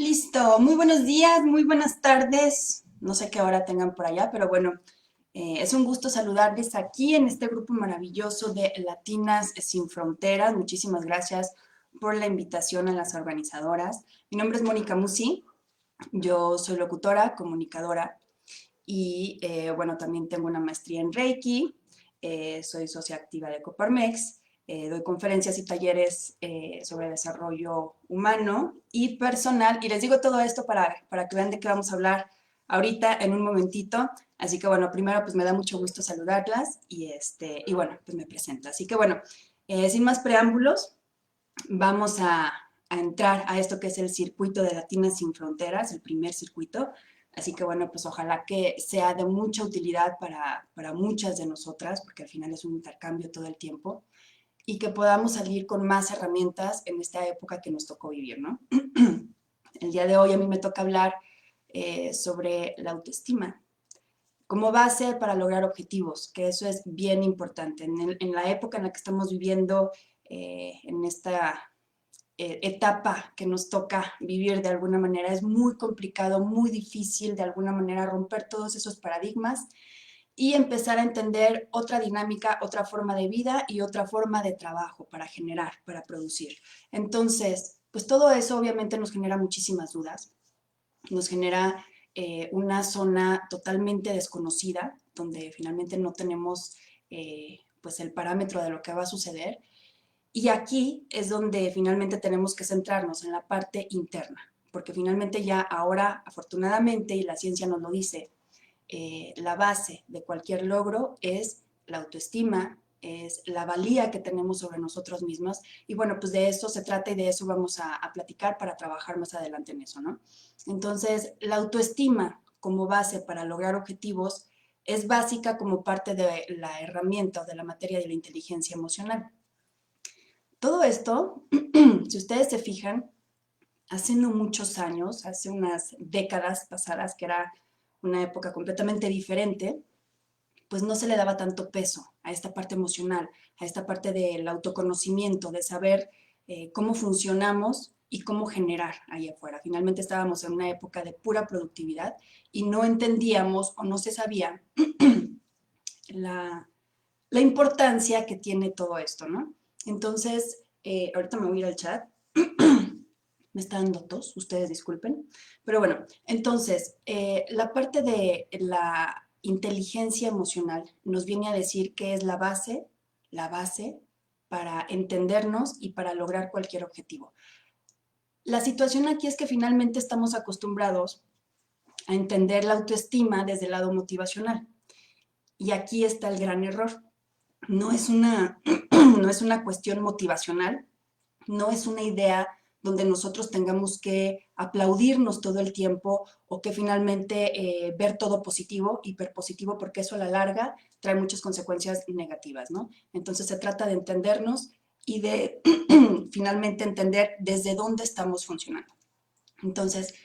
Listo, muy buenos días, muy buenas tardes. No sé qué hora tengan por allá, pero bueno, es un gusto saludarles aquí en este grupo maravilloso de Latinas Sin Fronteras. Muchísimas gracias por la invitación a las organizadoras. Mi nombre es Mónica Musi, yo soy locutora, comunicadora y bueno, también tengo una maestría en Reiki, soy socia activa de Coparmex, doy conferencias y talleres sobre desarrollo humano y personal. Y les digo todo esto para que vean de qué vamos a hablar ahorita en un momentito. Así que bueno, primero pues me da mucho gusto saludarlas y bueno, pues me presento. Así que bueno, sin más preámbulos, vamos a entrar a esto que es el circuito de Latinas Sin Fronteras, el primer circuito. Así que bueno, pues ojalá que sea de mucha utilidad para muchas de nosotras, porque al final es un intercambio todo el tiempo, y que podamos salir con más herramientas en esta época que nos tocó vivir, ¿no? El día de hoy a mí me toca hablar sobre la autoestima como base para lograr objetivos, que eso es bien importante. En la época en la que estamos viviendo, en esta etapa que nos toca vivir de alguna manera. Es muy complicado, muy difícil de alguna manera romper todos esos paradigmas y empezar a entender otra dinámica, otra forma de vida y otra forma de trabajo para generar, para producir. Entonces, pues todo eso obviamente nos genera muchísimas dudas, nos genera una zona totalmente desconocida, donde finalmente no tenemos pues el parámetro de lo que va a suceder y aquí es donde finalmente tenemos que centrarnos en la parte interna, porque finalmente ya ahora, afortunadamente, y la ciencia nos lo dice, la base de cualquier logro es la autoestima, es la valía que tenemos sobre nosotros mismos. Y bueno, pues de eso se trata y de eso vamos a platicar para trabajar más adelante en eso, ¿no? Entonces, la autoestima como base para lograr objetivos es básica como parte de la herramienta o de la materia de la inteligencia emocional. Todo esto, si ustedes se fijan, hace no muchos años, hace unas décadas pasadas, que era una época completamente diferente, pues no se le daba tanto peso a esta parte emocional, a esta parte del autoconocimiento, de saber cómo funcionamos y cómo generar ahí afuera. Finalmente estábamos en una época de pura productividad y no entendíamos o no se sabía la, la importancia que tiene todo esto, ¿no? Entonces, ahorita me voy a ir al chat. Me está dando tos, ustedes disculpen. Pero bueno, entonces, la parte de la inteligencia emocional nos viene a decir que es la base para entendernos y para lograr cualquier objetivo. La situación aquí es que finalmente estamos acostumbrados a entender la autoestima desde el lado motivacional. Y aquí está el gran error. No es una, no es una cuestión motivacional, no es una idea donde nosotros tengamos que aplaudirnos todo el tiempo o que finalmente ver todo positivo, hiperpositivo, porque eso a la larga trae muchas consecuencias negativas, ¿no? Entonces se trata de entendernos y de finalmente entender desde dónde estamos funcionando. Entonces,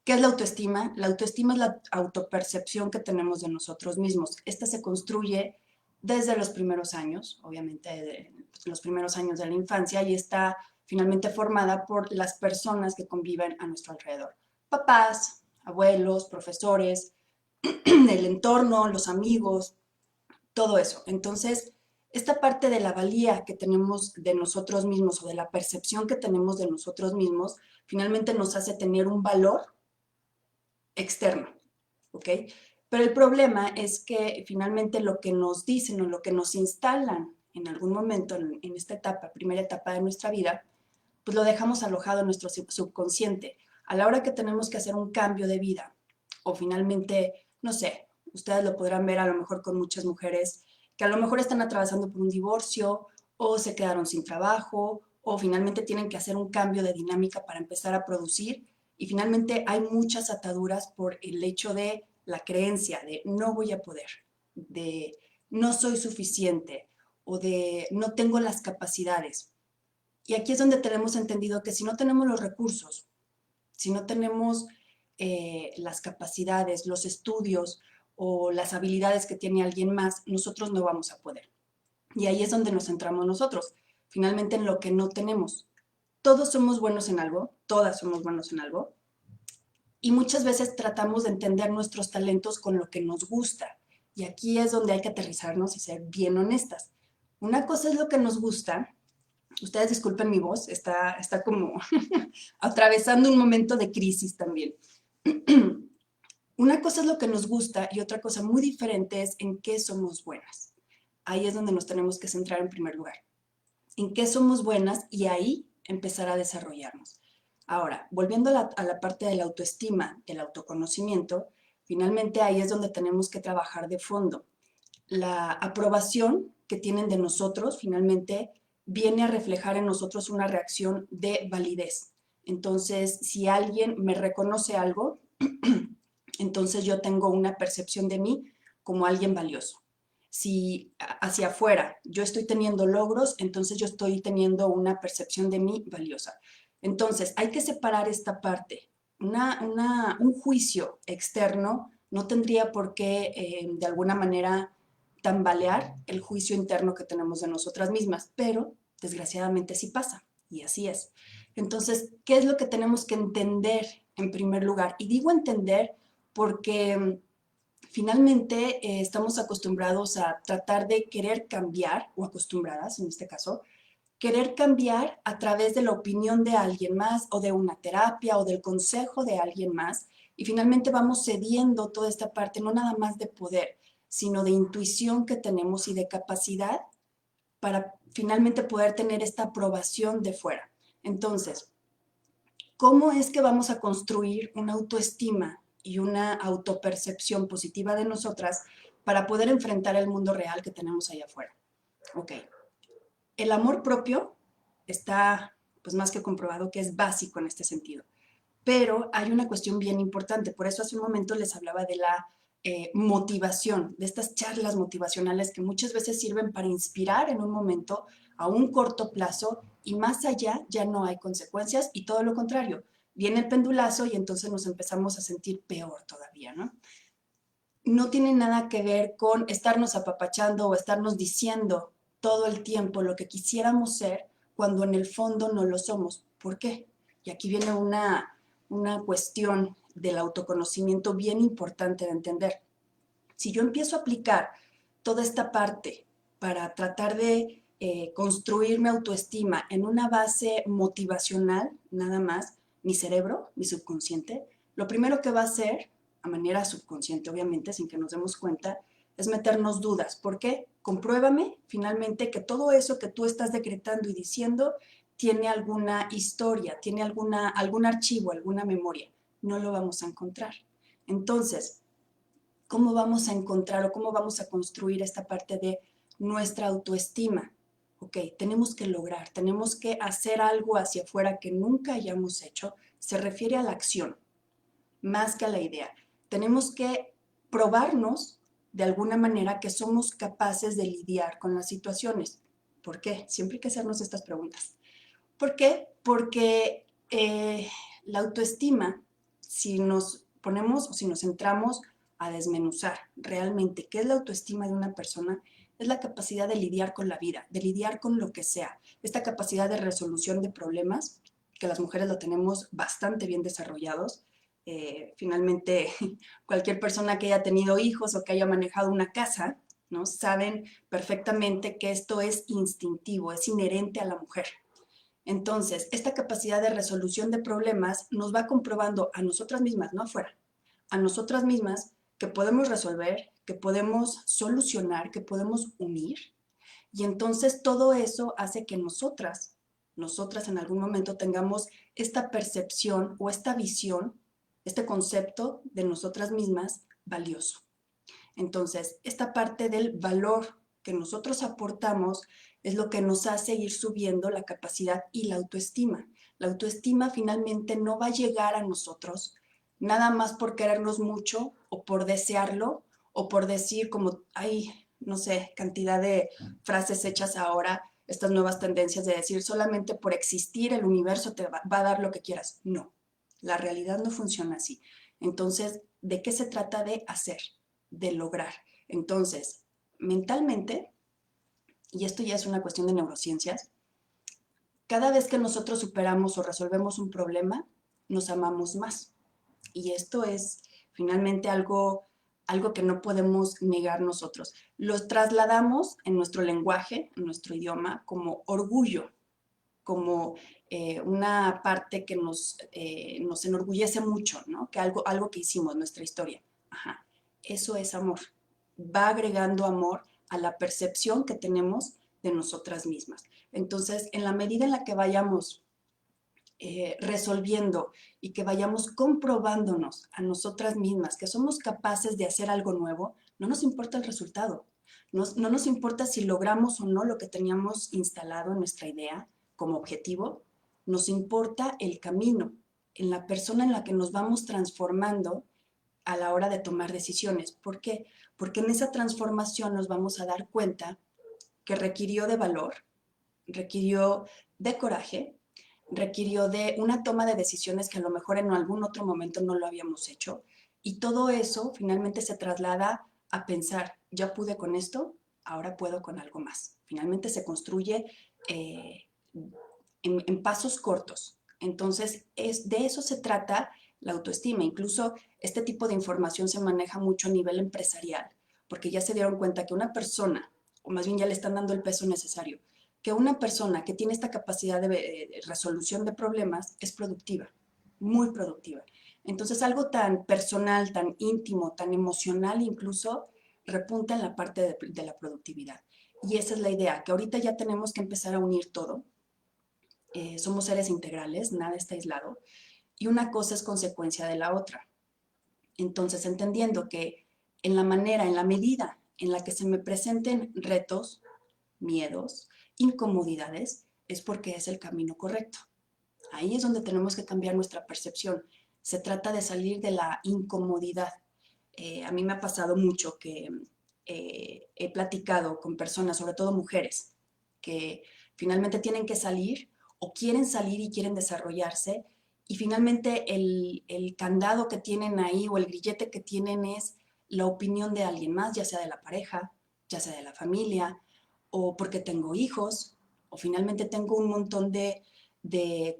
¿qué es la autoestima? La autoestima es la autopercepción que tenemos de nosotros mismos. Esta se construye desde los primeros años, obviamente de los primeros años de la infancia, y está finalmente formada por las personas que conviven a nuestro alrededor. Papás, abuelos, profesores, el entorno, los amigos, todo eso. Entonces, esta parte de la valía que tenemos de nosotros mismos o de la percepción que tenemos de nosotros mismos, finalmente nos hace tener un valor externo, ¿ok? Pero el problema es que finalmente lo que nos dicen o lo que nos instalan en algún momento en esta etapa, primera etapa de nuestra vida, pues lo dejamos alojado en nuestro subconsciente. A la hora que tenemos que hacer un cambio de vida o finalmente, no sé, ustedes lo podrán ver a lo mejor con muchas mujeres que a lo mejor están atravesando por un divorcio o se quedaron sin trabajo o finalmente tienen que hacer un cambio de dinámica para empezar a producir y finalmente hay muchas ataduras por el hecho de la creencia de no voy a poder, de no soy suficiente o de no tengo las capacidades. Y aquí es donde tenemos entendido que si no tenemos los recursos, si no tenemos las capacidades, los estudios o las habilidades que tiene alguien más, nosotros no vamos a poder. Y ahí es donde nos centramos nosotros, finalmente en lo que no tenemos. Todos somos buenos en algo, todas somos buenos en algo, Y muchas veces tratamos de entender nuestros talentos con lo que nos gusta. Y aquí es donde hay que aterrizarnos y ser bien honestas. Una cosa es lo que nos gusta. Ustedes disculpen mi voz, está como atravesando un momento de crisis también. Una cosa es lo que nos gusta y otra cosa muy diferente es en qué somos buenas. Ahí es donde nos tenemos que centrar en primer lugar. En qué somos buenas y ahí empezar a desarrollarnos. Ahora, volviendo a la parte de la autoestima, el autoconocimiento, finalmente ahí es donde tenemos que trabajar de fondo. La aprobación que tienen de nosotros finalmente viene a reflejar en nosotros una reacción de validez. Entonces, si alguien me reconoce algo, entonces yo tengo una percepción de mí como alguien valioso. Si hacia afuera yo estoy teniendo logros, entonces yo estoy teniendo una percepción de mí valiosa. Entonces, hay que separar esta parte. Un juicio externo no tendría por qué, de alguna manera, tambalear el juicio interno que tenemos de nosotras mismas, pero desgraciadamente sí pasa, y así es. Entonces, ¿qué es lo que tenemos que entender en primer lugar? Y digo entender porque finalmente estamos acostumbrados a tratar de querer cambiar, o acostumbradas en este caso, querer cambiar a través de la opinión de alguien más o de una terapia o del consejo de alguien más. Y finalmente vamos cediendo toda esta parte, no nada más de poder, sino de intuición que tenemos y de capacidad para finalmente poder tener esta aprobación de fuera. Entonces, ¿cómo es que vamos a construir una autoestima y una autopercepción positiva de nosotras para poder enfrentar el mundo real que tenemos allá afuera? Ok, el amor propio está pues más que comprobado que es básico en este sentido, pero hay una cuestión bien importante, por eso hace un momento les hablaba de la motivación, de estas charlas motivacionales que muchas veces sirven para inspirar en un momento a un corto plazo y más allá ya no hay consecuencias y todo lo contrario, viene el pendulazo y entonces nos empezamos a sentir peor todavía, ¿no? No tiene nada que ver con estarnos apapachando o estarnos diciendo todo el tiempo lo que quisiéramos ser cuando en el fondo no lo somos. ¿Por qué? Y aquí viene una cuestión del autoconocimiento bien importante de entender. Si yo empiezo a aplicar toda esta parte para tratar de construir mi autoestima en una base motivacional, nada más, mi cerebro, mi subconsciente, lo primero que va a hacer, a manera subconsciente obviamente, sin que nos demos cuenta, es meternos dudas. ¿Por qué? Compruébame finalmente que todo eso que tú estás decretando y diciendo tiene alguna historia, tiene algún archivo, alguna memoria. No lo vamos a encontrar. Entonces, ¿cómo vamos a encontrar o cómo vamos a construir esta parte de nuestra autoestima? Ok, tenemos que lograr, tenemos que hacer algo hacia afuera que nunca hayamos hecho. Se refiere a la acción, más que a la idea. Tenemos que probarnos de alguna manera que somos capaces de lidiar con las situaciones. ¿Por qué? Siempre hay que hacernos estas preguntas. ¿Por qué? Porque la autoestima, si nos ponemos o si nos centramos a desmenuzar realmente qué es la autoestima de una persona, es la capacidad de lidiar con la vida, de lidiar con lo que sea, esta capacidad de resolución de problemas, que las mujeres lo tenemos bastante bien desarrollados. Finalmente, cualquier persona que haya tenido hijos o que haya manejado una casa, ¿no? Saben perfectamente que esto es instintivo, es inherente a la mujer. Entonces, esta capacidad de resolución de problemas nos va comprobando a nosotras mismas, no afuera, a nosotras mismas que podemos resolver, que podemos solucionar, que podemos unir. Y entonces todo eso hace que nosotras en algún momento tengamos esta percepción o esta visión, este concepto de nosotras mismas valioso. Entonces, esta parte del valor que nosotros aportamos es lo que nos hace ir subiendo la capacidad y la autoestima. La autoestima finalmente no va a llegar a nosotros nada más por querernos mucho o por desearlo o por decir como hay, no sé, cantidad de frases hechas ahora, estas nuevas tendencias de decir solamente por existir el universo te va a dar lo que quieras. No, la realidad no funciona así. Entonces, ¿de qué se trata de hacer? De lograr. Entonces, mentalmente, y esto ya es una cuestión de neurociencias, cada vez que nosotros superamos o resolvemos un problema, nos amamos más. Y esto es finalmente algo que no podemos negar nosotros. Los trasladamos en nuestro lenguaje, en nuestro idioma, como orgullo, como una parte que nos enorgullece mucho, ¿no? Que algo que hicimos, nuestra historia. Ajá. Eso es amor. Va agregando amor a la percepción que tenemos de nosotras mismas. Entonces, en la medida en la que vayamos resolviendo y que vayamos comprobándonos a nosotras mismas que somos capaces de hacer algo nuevo, no nos importa el resultado. No nos importa si logramos o no lo que teníamos instalado en nuestra idea como objetivo. Nos importa el camino, en la persona en la que nos vamos transformando a la hora de tomar decisiones. ¿Por qué? Porque en esa transformación nos vamos a dar cuenta que requirió de valor, requirió de coraje, requirió de una toma de decisiones que a lo mejor en algún otro momento no lo habíamos hecho. Y todo eso finalmente se traslada a pensar, ya pude con esto, ahora puedo con algo más. Finalmente se construye en pasos cortos. Entonces, de eso se trata la autoestima. Incluso este tipo de información se maneja mucho a nivel empresarial, porque ya se dieron cuenta que una persona, o más bien ya le están dando el peso necesario, que una persona que tiene esta capacidad de resolución de problemas es productiva, muy productiva. Entonces, algo tan personal, tan íntimo, tan emocional incluso, repunta en la parte de la productividad. Y esa es la idea, que ahorita ya tenemos que empezar a unir todo. Somos seres integrales, nada está aislado, y una cosa es consecuencia de la otra. Entonces, entendiendo que en la medida en la que se me presenten retos, miedos, incomodidades, es porque es el camino correcto. Ahí es donde tenemos que cambiar nuestra percepción. Se trata de salir de la incomodidad. A mí me ha pasado mucho que he platicado con personas, sobre todo mujeres, que finalmente tienen que salir o quieren salir y quieren desarrollarse y finalmente el candado que tienen ahí o el grillete que tienen es la opinión de alguien más, ya sea de la pareja, ya sea de la familia, o porque tengo hijos, o finalmente tengo un montón de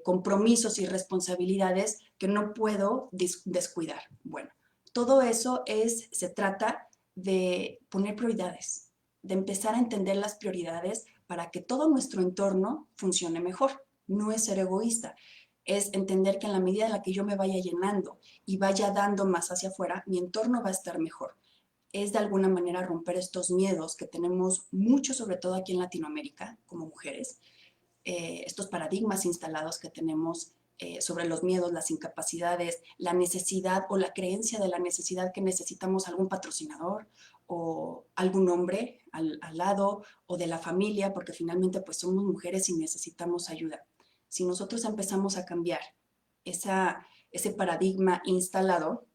compromisos y responsabilidades que no puedo descuidar. Bueno, todo eso se trata de poner prioridades, de empezar a entender las prioridades para que todo nuestro entorno funcione mejor. No es ser egoísta, es entender que en la medida en la que yo me vaya llenando y vaya dando más hacia afuera, mi entorno va a estar mejor. Es de alguna manera romper estos miedos que tenemos mucho, sobre todo aquí en Latinoamérica, como mujeres, estos paradigmas instalados que tenemos sobre los miedos, las incapacidades, la necesidad o la creencia de la necesidad que necesitamos algún patrocinador o algún hombre al lado o de la familia, porque finalmente pues somos mujeres y necesitamos ayuda. Si nosotros empezamos a cambiar ese paradigma instalado,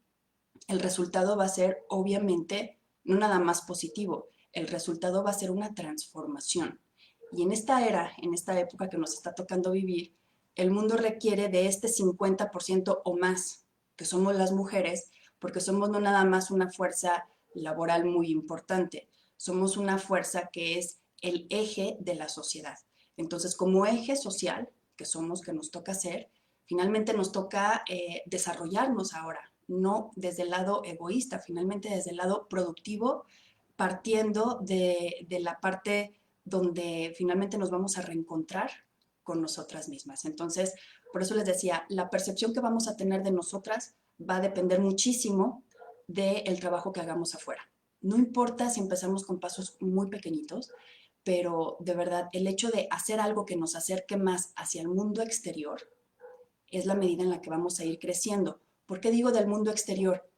el resultado va a ser obviamente no nada más positivo, el resultado va a ser una transformación. Y en esta era, en esta época que nos está tocando vivir, el mundo requiere de este 50% o más, que somos las mujeres, porque somos no nada más una fuerza laboral muy importante, somos una fuerza que es el eje de la sociedad. Entonces, como eje social que somos, que nos toca ser, finalmente nos toca desarrollarnos ahora, no desde el lado egoísta, finalmente desde el lado productivo, partiendo de la parte donde finalmente nos vamos a reencontrar con nosotras mismas. Entonces, por eso les decía, la percepción que vamos a tener de nosotras va a depender muchísimo del trabajo que hagamos afuera. No importa si empezamos con pasos muy pequeñitos, pero de verdad el hecho de hacer algo que nos acerque más hacia el mundo exterior es la medida en la que vamos a ir creciendo. ¿Por qué digo del mundo exterior?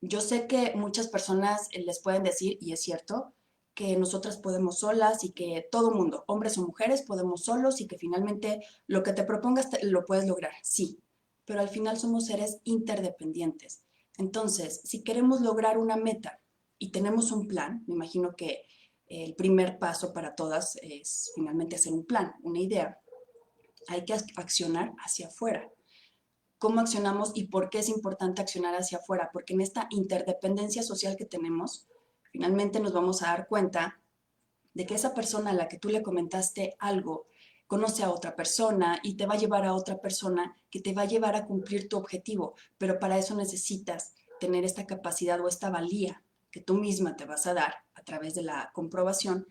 Yo sé que muchas personas les pueden decir, y es cierto, que nosotras podemos solas y que todo mundo, hombres o mujeres, podemos solos y que finalmente lo que te propongas lo puedes lograr. Sí, pero al final somos seres interdependientes. Entonces, si queremos lograr una meta y tenemos un plan, me imagino que el primer paso para todas es finalmente hacer un plan, una idea. Hay que accionar hacia afuera. ¿Cómo accionamos y por qué es importante accionar hacia afuera? Porque en esta interdependencia social que tenemos, finalmente nos vamos a dar cuenta de que esa persona a la que tú le comentaste algo conoce a otra persona y te va a llevar a otra persona que te va a llevar a cumplir tu objetivo, pero para eso necesitas tener esta capacidad o esta valía que tú misma te vas a dar a través de la comprobación,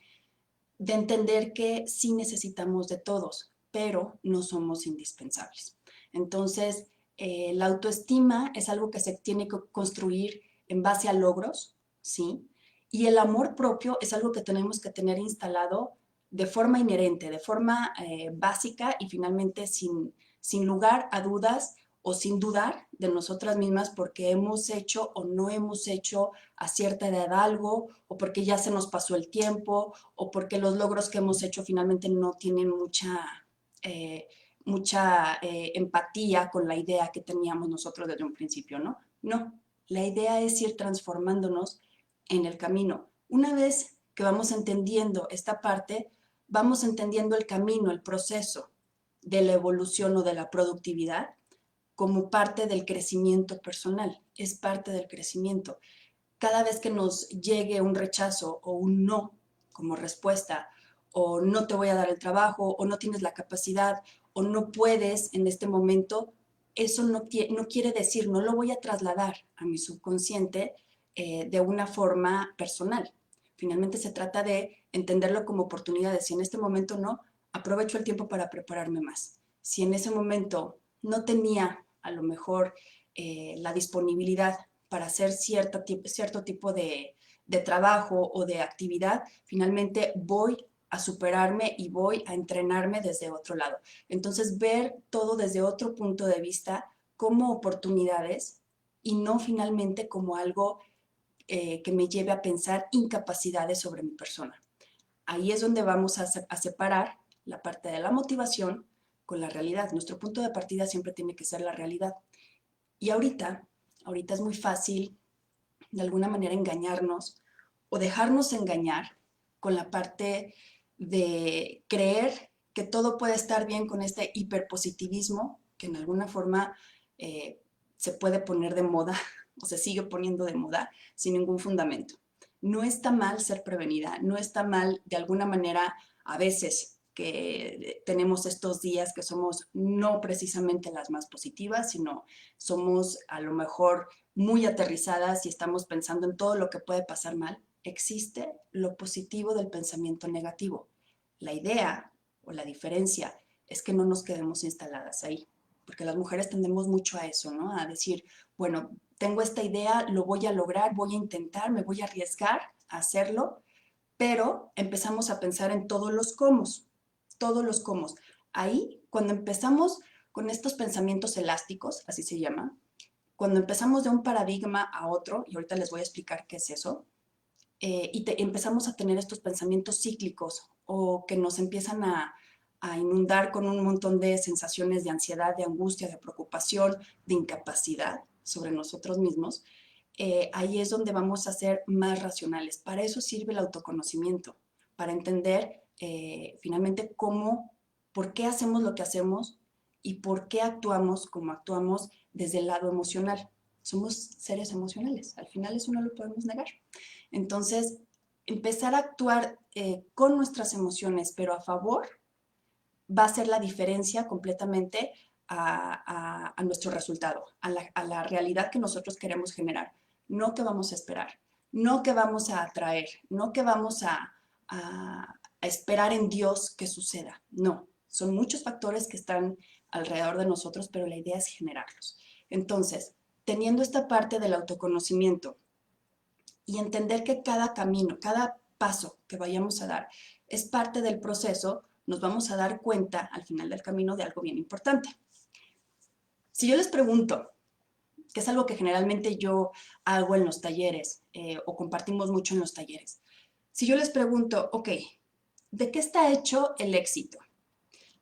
de entender que sí necesitamos de todos, pero no somos indispensables. Entonces, la autoestima es algo que se tiene que construir en base a logros, ¿sí? Y el amor propio es algo que tenemos que tener instalado de forma inherente, de forma básica y finalmente sin lugar a dudas o sin dudar de nosotras mismas porque hemos hecho o no hemos hecho a cierta edad algo o porque ya se nos pasó el tiempo o porque los logros que hemos hecho finalmente no tienen mucha empatía con la idea que teníamos nosotros desde un principio, ¿no? No, la idea es ir transformándonos en el camino. Una vez que vamos entendiendo esta parte, vamos entendiendo el camino, el proceso de la evolución o de la productividad como parte del crecimiento personal, es parte del crecimiento. Cada vez que nos llegue un rechazo o un no como respuesta, o no te voy a dar el trabajo, o no tienes la capacidad, o no puedes en este momento, eso no quiere decir, no lo voy a trasladar a mi subconsciente de una forma personal. Finalmente se trata de entenderlo como oportunidades. Si en este momento no, aprovecho el tiempo para prepararme más. Si en ese momento no tenía a lo mejor la disponibilidad para hacer cierto tipo de trabajo o de actividad, finalmente voy a superarme y voy a entrenarme desde otro lado. Entonces, ver todo desde otro punto de vista como oportunidades y no finalmente como algo que me lleve a pensar incapacidades sobre mi persona. Ahí es donde vamos a separar la parte de la motivación con la realidad. Nuestro punto de partida siempre tiene que ser la realidad. Y ahorita es muy fácil de alguna manera engañarnos o dejarnos engañar con la parte de creer que todo puede estar bien con este hiperpositivismo que en alguna forma se puede poner de moda o se sigue poniendo de moda sin ningún fundamento. No está mal ser prevenida, no está mal de alguna manera a veces que tenemos estos días que somos no precisamente las más positivas, sino somos a lo mejor muy aterrizadas y estamos pensando en todo lo que puede pasar mal. Existe lo positivo del pensamiento negativo. La idea o la diferencia es que no nos quedemos instaladas ahí, porque las mujeres tendemos mucho a eso, ¿no? A decir, bueno, tengo esta idea, lo voy a lograr, voy a intentar, me voy a arriesgar a hacerlo, pero empezamos a pensar en todos los cómo. Ahí, cuando empezamos con estos pensamientos elásticos, así se llama, cuando empezamos de un paradigma a otro, y ahorita les voy a explicar qué es eso, empezamos a tener estos pensamientos cíclicos o que nos empiezan a inundar con un montón de sensaciones de ansiedad, de angustia, de preocupación, de incapacidad sobre nosotros mismos, ahí es donde vamos a ser más racionales. Para eso sirve el autoconocimiento, para entender finalmente por qué hacemos lo que hacemos y por qué actuamos como actuamos desde el lado emocional. Somos seres emocionales, al final eso no lo podemos negar. Entonces, empezar a actuar con nuestras emociones, pero a favor, va a ser la diferencia completamente a nuestro resultado, a la realidad que nosotros queremos generar, no que vamos a esperar, no que vamos a atraer, no que vamos a esperar en Dios que suceda, no, son muchos factores que están alrededor de nosotros, pero la idea es generarlos. Entonces, teniendo esta parte del autoconocimiento y entender que cada camino, cada paso que vayamos a dar es parte del proceso, nos vamos a dar cuenta al final del camino de algo bien importante. Si yo les pregunto, que es algo que generalmente yo hago en los talleres o compartimos mucho en los talleres, si yo les pregunto, ok, ¿de qué está hecho el éxito?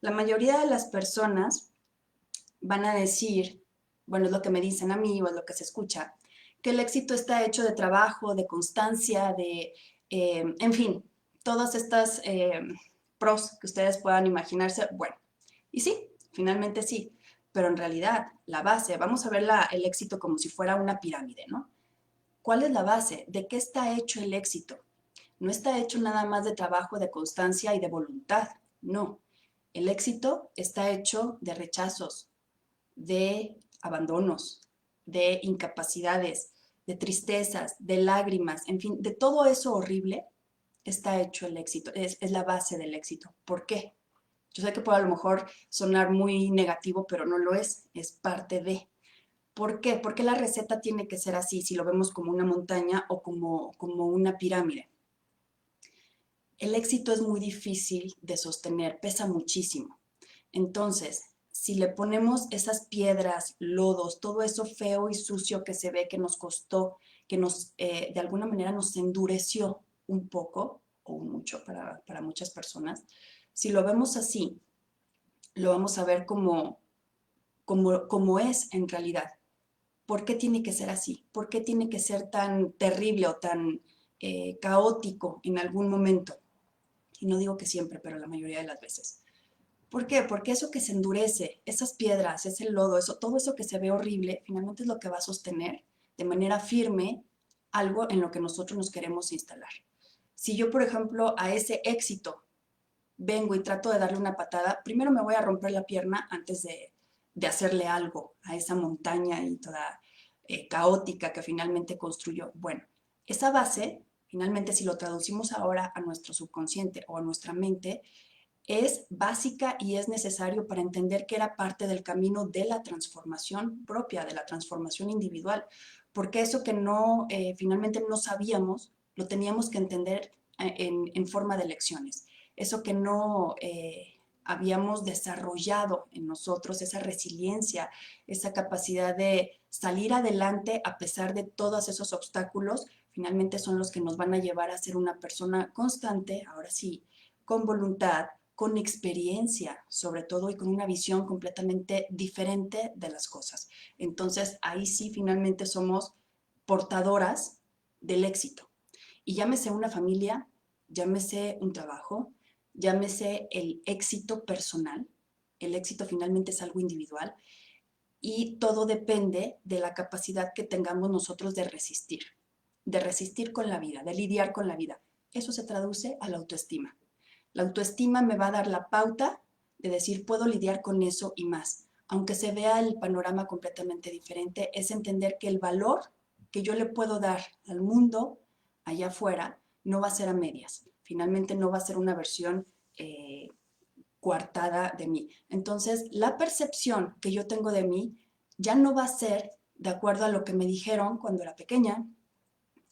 La mayoría de las personas van a decir, bueno, es lo que me dicen a mí o es lo que se escucha, que el éxito está hecho de trabajo, de constancia, en fin, todas estas pros que ustedes puedan imaginarse. Bueno, y sí, finalmente sí, pero en realidad la base, vamos a ver el éxito como si fuera una pirámide, ¿no? ¿Cuál es la base? ¿De qué está hecho el éxito? No está hecho nada más de trabajo, de constancia y de voluntad, no. El éxito está hecho de rechazos, de abandonos, de incapacidades, de tristezas, de lágrimas, en fin, de todo eso horrible está hecho el éxito, es la base del éxito. ¿Por qué? Yo sé que puede a lo mejor sonar muy negativo, pero no lo es parte de. ¿Por qué? Porque la receta tiene que ser así, si lo vemos como una montaña o como una pirámide. El éxito es muy difícil de sostener, pesa muchísimo. Entonces, si le ponemos esas piedras, lodos, todo eso feo y sucio que se ve que nos costó, que nos de alguna manera nos endureció un poco o mucho para muchas personas, si lo vemos así, lo vamos a ver como es en realidad. ¿Por qué tiene que ser así? ¿Por qué tiene que ser tan terrible o tan caótico en algún momento? Y no digo que siempre, pero la mayoría de las veces. ¿Por qué? Porque eso que se endurece, esas piedras, ese lodo, todo eso que se ve horrible, finalmente es lo que va a sostener de manera firme algo en lo que nosotros nos queremos instalar. Si yo, por ejemplo, a ese éxito vengo y trato de darle una patada, primero me voy a romper la pierna antes de hacerle algo a esa montaña y toda caótica que finalmente construyó. Bueno, esa base, finalmente, si lo traducimos ahora a nuestro subconsciente o a nuestra mente, es básica y es necesario para entender que era parte del camino de la transformación propia, de la transformación individual, porque eso que no, finalmente no sabíamos, lo teníamos que entender en forma de lecciones. Eso que no habíamos desarrollado en nosotros, esa resiliencia, esa capacidad de salir adelante a pesar de todos esos obstáculos, finalmente son los que nos van a llevar a ser una persona constante, ahora sí, con voluntad, con experiencia, sobre todo, y con una visión completamente diferente de las cosas. Entonces, ahí sí finalmente somos portadoras del éxito. Y llámese una familia, llámese un trabajo, llámese el éxito personal. El éxito finalmente es algo individual y todo depende de la capacidad que tengamos nosotros de resistir con la vida, de lidiar con la vida. Eso se traduce a la autoestima. La autoestima me va a dar la pauta de decir, puedo lidiar con eso y más. Aunque se vea el panorama completamente diferente, es entender que el valor que yo le puedo dar al mundo allá afuera no va a ser a medias. Finalmente no va a ser una versión coartada de mí. Entonces, la percepción que yo tengo de mí ya no va a ser de acuerdo a lo que me dijeron cuando era pequeña,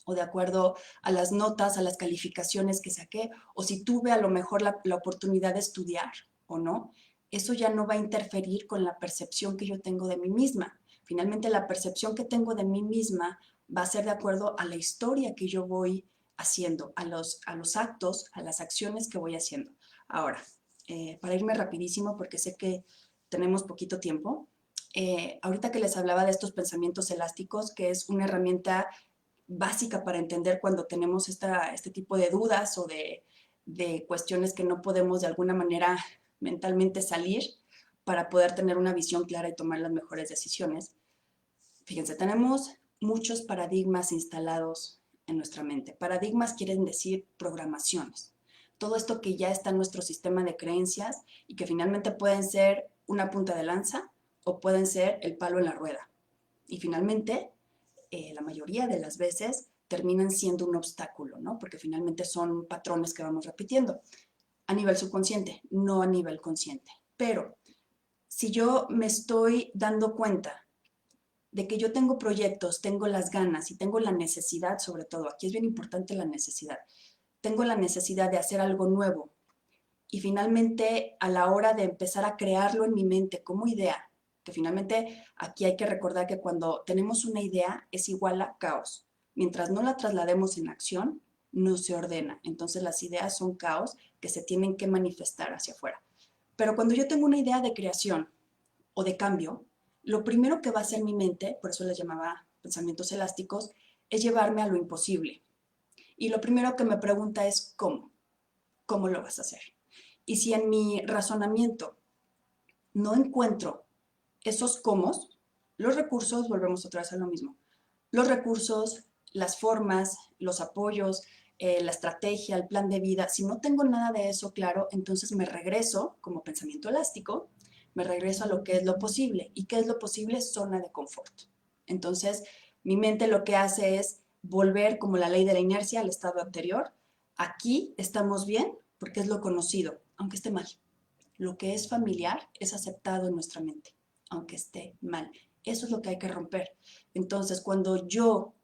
o de acuerdo a las notas, a las calificaciones que saqué, o si tuve a lo mejor la oportunidad de estudiar o no, eso ya no va a interferir con la percepción que yo tengo de mí misma. Finalmente, la percepción que tengo de mí misma va a ser de acuerdo a la historia que yo voy haciendo, a los actos, a las acciones que voy haciendo. Ahora, para irme rapidísimo, porque sé que tenemos poquito tiempo, ahorita que les hablaba de estos pensamientos elásticos, que es una herramienta básica para entender cuando tenemos este tipo de dudas o de cuestiones que no podemos de alguna manera mentalmente salir para poder tener una visión clara y tomar las mejores decisiones. Fíjense, tenemos muchos paradigmas instalados en nuestra mente. Paradigmas quieren decir programaciones. Todo esto que ya está en nuestro sistema de creencias y que finalmente pueden ser una punta de lanza o pueden ser el palo en la rueda. Y finalmente, la mayoría de las veces terminan siendo un obstáculo, ¿no? Porque finalmente son patrones que vamos repitiendo a nivel subconsciente, no a nivel consciente. Pero si yo me estoy dando cuenta de que yo tengo proyectos, tengo las ganas y tengo la necesidad, sobre todo, aquí es bien importante la necesidad, tengo la necesidad de hacer algo nuevo y finalmente a la hora de empezar a crearlo en mi mente como idea, que finalmente aquí hay que recordar que cuando tenemos una idea es igual a caos. Mientras no la traslademos en acción, no se ordena. Entonces las ideas son caos que se tienen que manifestar hacia afuera. Pero cuando yo tengo una idea de creación o de cambio, lo primero que va a hacer mi mente, por eso les llamaba pensamientos elásticos, es llevarme a lo imposible. Y lo primero que me pregunta es ¿cómo? ¿Cómo lo vas a hacer? Y si en mi razonamiento no encuentro esos cómo, los recursos, volvemos otra vez a lo mismo, los recursos, las formas, los apoyos, la estrategia, el plan de vida, si no tengo nada de eso claro, entonces me regreso como pensamiento elástico, me regreso a lo que es lo posible. ¿Y qué es lo posible? Zona de confort. Entonces, mi mente lo que hace es volver como la ley de la inercia al estado anterior. Aquí estamos bien porque es lo conocido, aunque esté mal. Lo que es familiar es aceptado en nuestra mente, aunque esté mal. Eso es lo que hay que romper. Entonces, cuando yo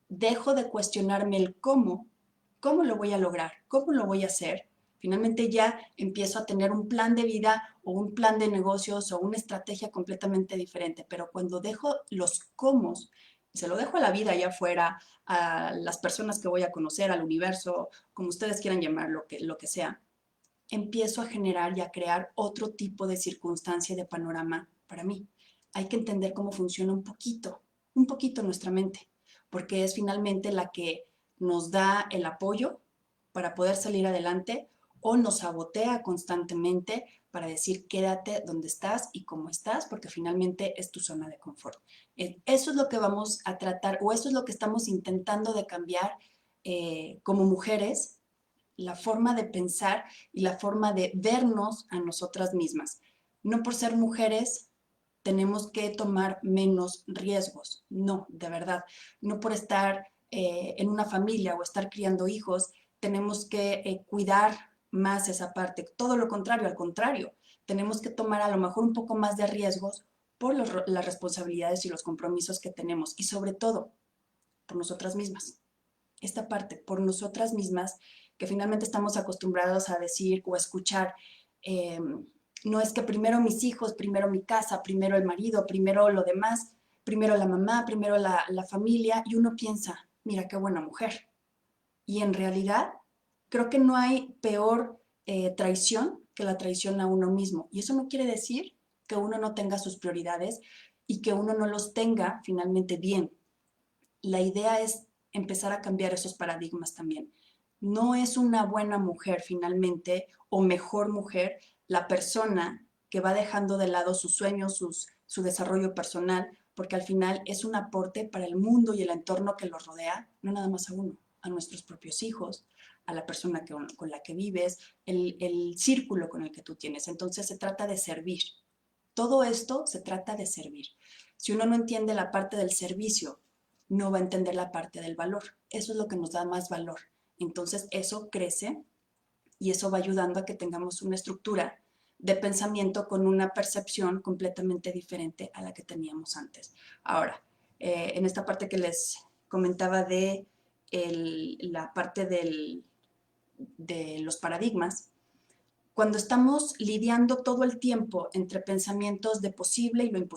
dejo de cuestionarme el cómo lo voy a lograr, cómo lo voy a hacer, finalmente ya empiezo a tener un plan de vida o un plan de negocios o una estrategia completamente diferente. Pero cuando dejo los cómo, se lo dejo a la vida allá afuera, a las personas que voy a conocer, al universo, como ustedes quieran llamar lo que sea, empiezo a generar y a crear otro tipo de circunstancia y de panorama para mí. Hay que entender cómo funciona un poquito nuestra mente, porque es finalmente la que nos da el apoyo para poder salir adelante o nos sabotea constantemente para decir quédate donde estás y cómo estás, porque finalmente es tu zona de confort. Eso es lo que vamos a tratar o eso es lo que estamos intentando de cambiar como mujeres, la forma de pensar y la forma de vernos a nosotras mismas. No por ser mujeres tenemos que tomar menos riesgos, no, de verdad. No por estar en una familia o estar criando hijos tenemos que cuidar más esa parte. Todo lo contrario, al contrario, tenemos que tomar a lo mejor un poco más de riesgos por las responsabilidades y los compromisos que tenemos y sobre todo por nosotras mismas. Esta parte por nosotras mismas, que finalmente estamos acostumbrados a decir o a escuchar, eh, no es que primero mis hijos, primero mi casa, primero el marido, primero lo demás, primero la mamá, primero la familia, y uno piensa, mira qué buena mujer. Y en realidad creo que no hay peor traición que la traición a uno mismo. Y eso no quiere decir que uno no tenga sus prioridades y que uno no los tenga finalmente bien. La idea es empezar a cambiar esos paradigmas también. No es una buena mujer finalmente o mejor mujer la persona que va dejando de lado sus sueños, su desarrollo personal, porque al final es un aporte para el mundo y el entorno que los rodea, no nada más a uno, a nuestros propios hijos, a la persona con la que vives, el círculo con el que tú tienes. Entonces se trata de servir. Todo esto se trata de servir. Si uno no entiende la parte del servicio, no va a entender la parte del valor. Eso es lo que nos da más valor. Entonces eso crece y eso va ayudando a que tengamos una estructura de pensamiento con una percepción completamente diferente a la que teníamos antes. Ahora, en esta parte que les comentaba de la parte de los paradigmas, cuando estamos lidiando todo el tiempo entre pensamientos de posible y lo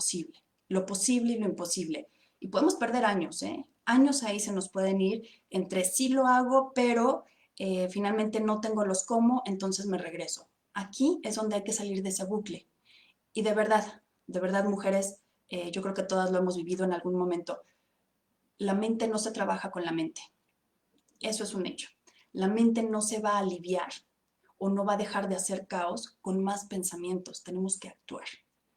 posible y lo imposible, y podemos perder años, ¿eh? Años ahí se nos pueden ir entre sí lo hago, pero finalmente no tengo los cómo, entonces me regreso. Aquí es donde hay que salir de ese bucle. Y de verdad, mujeres, yo creo que todas lo hemos vivido en algún momento. La mente no se trabaja con la mente. Eso es un hecho. La mente no se va a aliviar o no va a dejar de hacer caos con más pensamientos. Tenemos que actuar.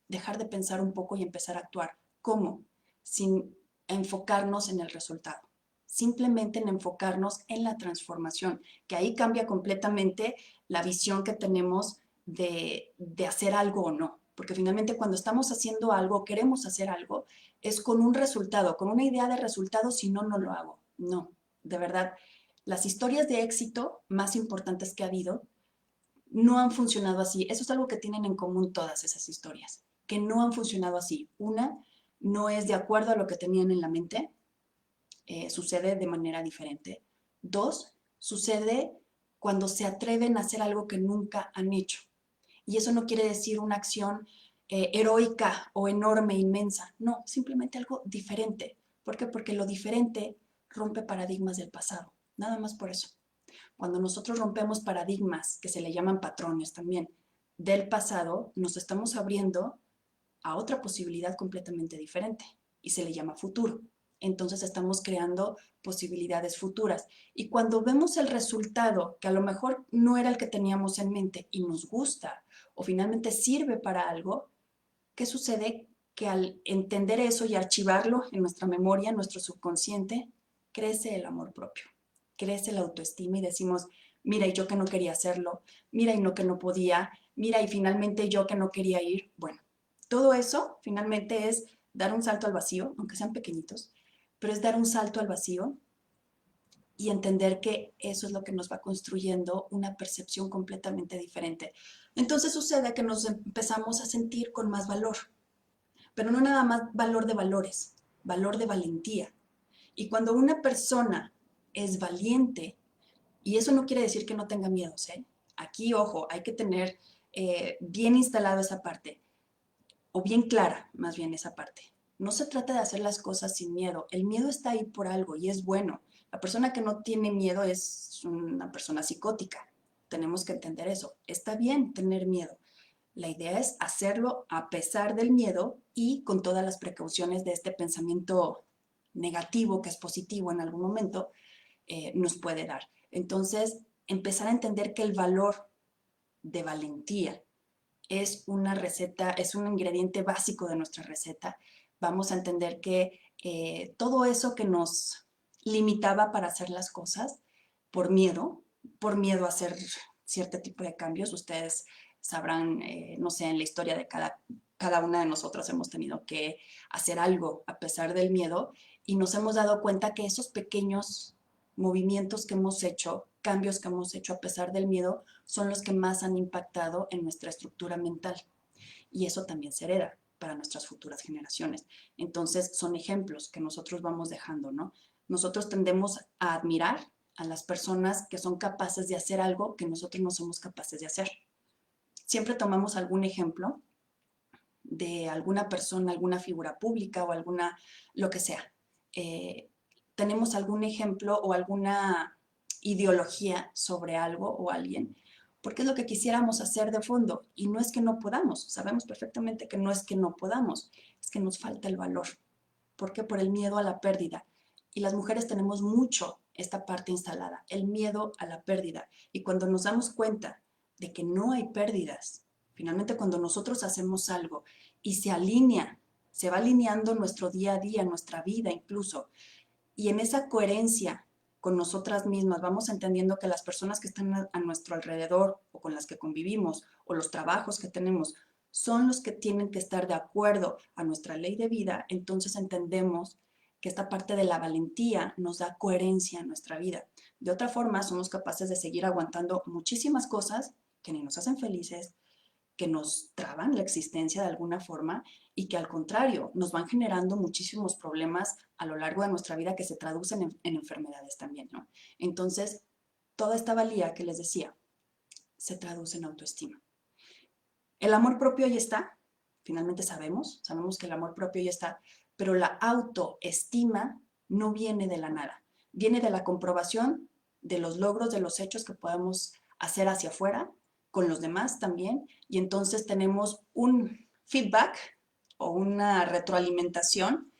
Dejar de pensar un poco y empezar a actuar. ¿Cómo? Sin enfocarnos en el resultado. Simplemente en enfocarnos en la transformación, que ahí cambia completamente la visión que tenemos de hacer algo o no. Porque finalmente cuando estamos haciendo algo, queremos hacer algo, es con un resultado, con una idea de resultado, si no, no lo hago. No, de verdad, las historias de éxito más importantes que ha habido no han funcionado así. Eso es algo que tienen en común todas esas historias, que no han funcionado así. Una, no es de acuerdo a lo que tenían en la mente, sucede de manera diferente. Dos, sucede cuando se atreven a hacer algo que nunca han hecho. Y eso no quiere decir una acción heroica o enorme, inmensa. No, simplemente algo diferente. ¿Por qué? Porque lo diferente rompe paradigmas del pasado. Nada más por eso. Cuando nosotros rompemos paradigmas, que se le llaman patrones también, del pasado, nos estamos abriendo a otra posibilidad completamente diferente y se le llama futuro. Entonces estamos creando posibilidades futuras. Y cuando vemos el resultado, que a lo mejor no era el que teníamos en mente y nos gusta o finalmente sirve para algo, ¿qué sucede? Que al entender eso y archivarlo en nuestra memoria, en nuestro subconsciente, crece el amor propio. crece la autoestima y decimos, mira, y yo que no quería hacerlo, mira, y no que no podía, mira, y finalmente yo que no quería ir. Bueno, todo eso finalmente es dar un salto al vacío, aunque sean pequeñitos, pero es dar un salto al vacío y entender que eso es lo que nos va construyendo una percepción completamente diferente. Entonces sucede que nos empezamos a sentir con más valor, pero no nada más valor de valores, valor de valentía. Y cuando una persona es valiente, y eso no quiere decir que no tenga miedos, ¿eh? Aquí, ojo, hay que tener bien instalado esa parte, o bien clara, más bien esa parte. No se trata de hacer las cosas sin miedo. El miedo está ahí por algo y es bueno. La persona que no tiene miedo es una persona psicótica. Tenemos que entender eso. Está bien tener miedo. La idea es hacerlo a pesar del miedo y con todas las precauciones de este pensamiento negativo, que es positivo en algún momento, nos puede dar. Entonces, empezar a entender que el valor de valentía es una receta, es un ingrediente básico de nuestra receta. Vamos a entender que todo eso que nos limitaba para hacer las cosas por miedo a hacer cierto tipo de cambios, ustedes sabrán, no sé, en la historia de cada una de nosotras hemos tenido que hacer algo a pesar del miedo y nos hemos dado cuenta que esos pequeños movimientos que hemos hecho, cambios que hemos hecho a pesar del miedo, son los que más han impactado en nuestra estructura mental. Y eso también se hereda para nuestras futuras generaciones. Entonces, son ejemplos que nosotros vamos dejando, ¿no? Nosotros tendemos a admirar a las personas que son capaces de hacer algo que nosotros no somos capaces de hacer. Siempre tomamos algún ejemplo de alguna persona, alguna figura pública o alguna, lo que sea. Eh, tenemos algún ejemplo o alguna ideología sobre algo o alguien, porque es lo que quisiéramos hacer de fondo. Y no es que no podamos, sabemos perfectamente que no es que no podamos, es que nos falta el valor. ¿Por qué? Por el miedo a la pérdida. Y las mujeres tenemos mucho esta parte instalada, el miedo a la pérdida. Y cuando nos damos cuenta de que no hay pérdidas, finalmente cuando nosotros hacemos algo y se alinea, se va alineando nuestro día a día, nuestra vida incluso, y en esa coherencia con nosotras mismas vamos entendiendo que las personas que están a nuestro alrededor o con las que convivimos o los trabajos que tenemos son los que tienen que estar de acuerdo a nuestra ley de vida, entonces entendemos que esta parte de la valentía nos da coherencia en nuestra vida. De otra forma, somos capaces de seguir aguantando muchísimas cosas que ni nos hacen felices, que nos traban la existencia de alguna forma y que al contrario nos van generando muchísimos problemas a lo largo de nuestra vida que se traducen en enfermedades también, ¿no? Entonces, toda esta valía que les decía se traduce en autoestima. El amor propio ya está, finalmente sabemos que el amor propio ya está, pero la autoestima no viene de la nada, viene de la comprobación de los logros, de los hechos que podemos hacer hacia afuera, con los demás también, y entonces tenemos un feedback o una retroalimentación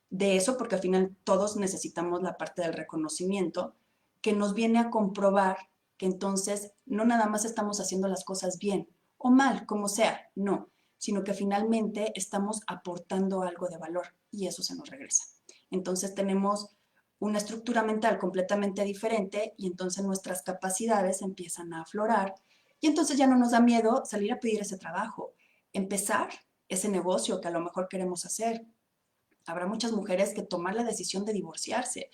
de eso, porque al final todos necesitamos la parte del reconocimiento, que nos viene a comprobar que entonces no nada más estamos haciendo las cosas bien o mal, como sea, no, sino que finalmente estamos aportando algo de valor y eso se nos regresa. Entonces tenemos una estructura mental completamente diferente y entonces nuestras capacidades empiezan a aflorar y entonces ya no nos da miedo salir a pedir ese trabajo, empezar ese negocio que a lo mejor queremos hacer. Habrá muchas mujeres que tomar la decisión de divorciarse.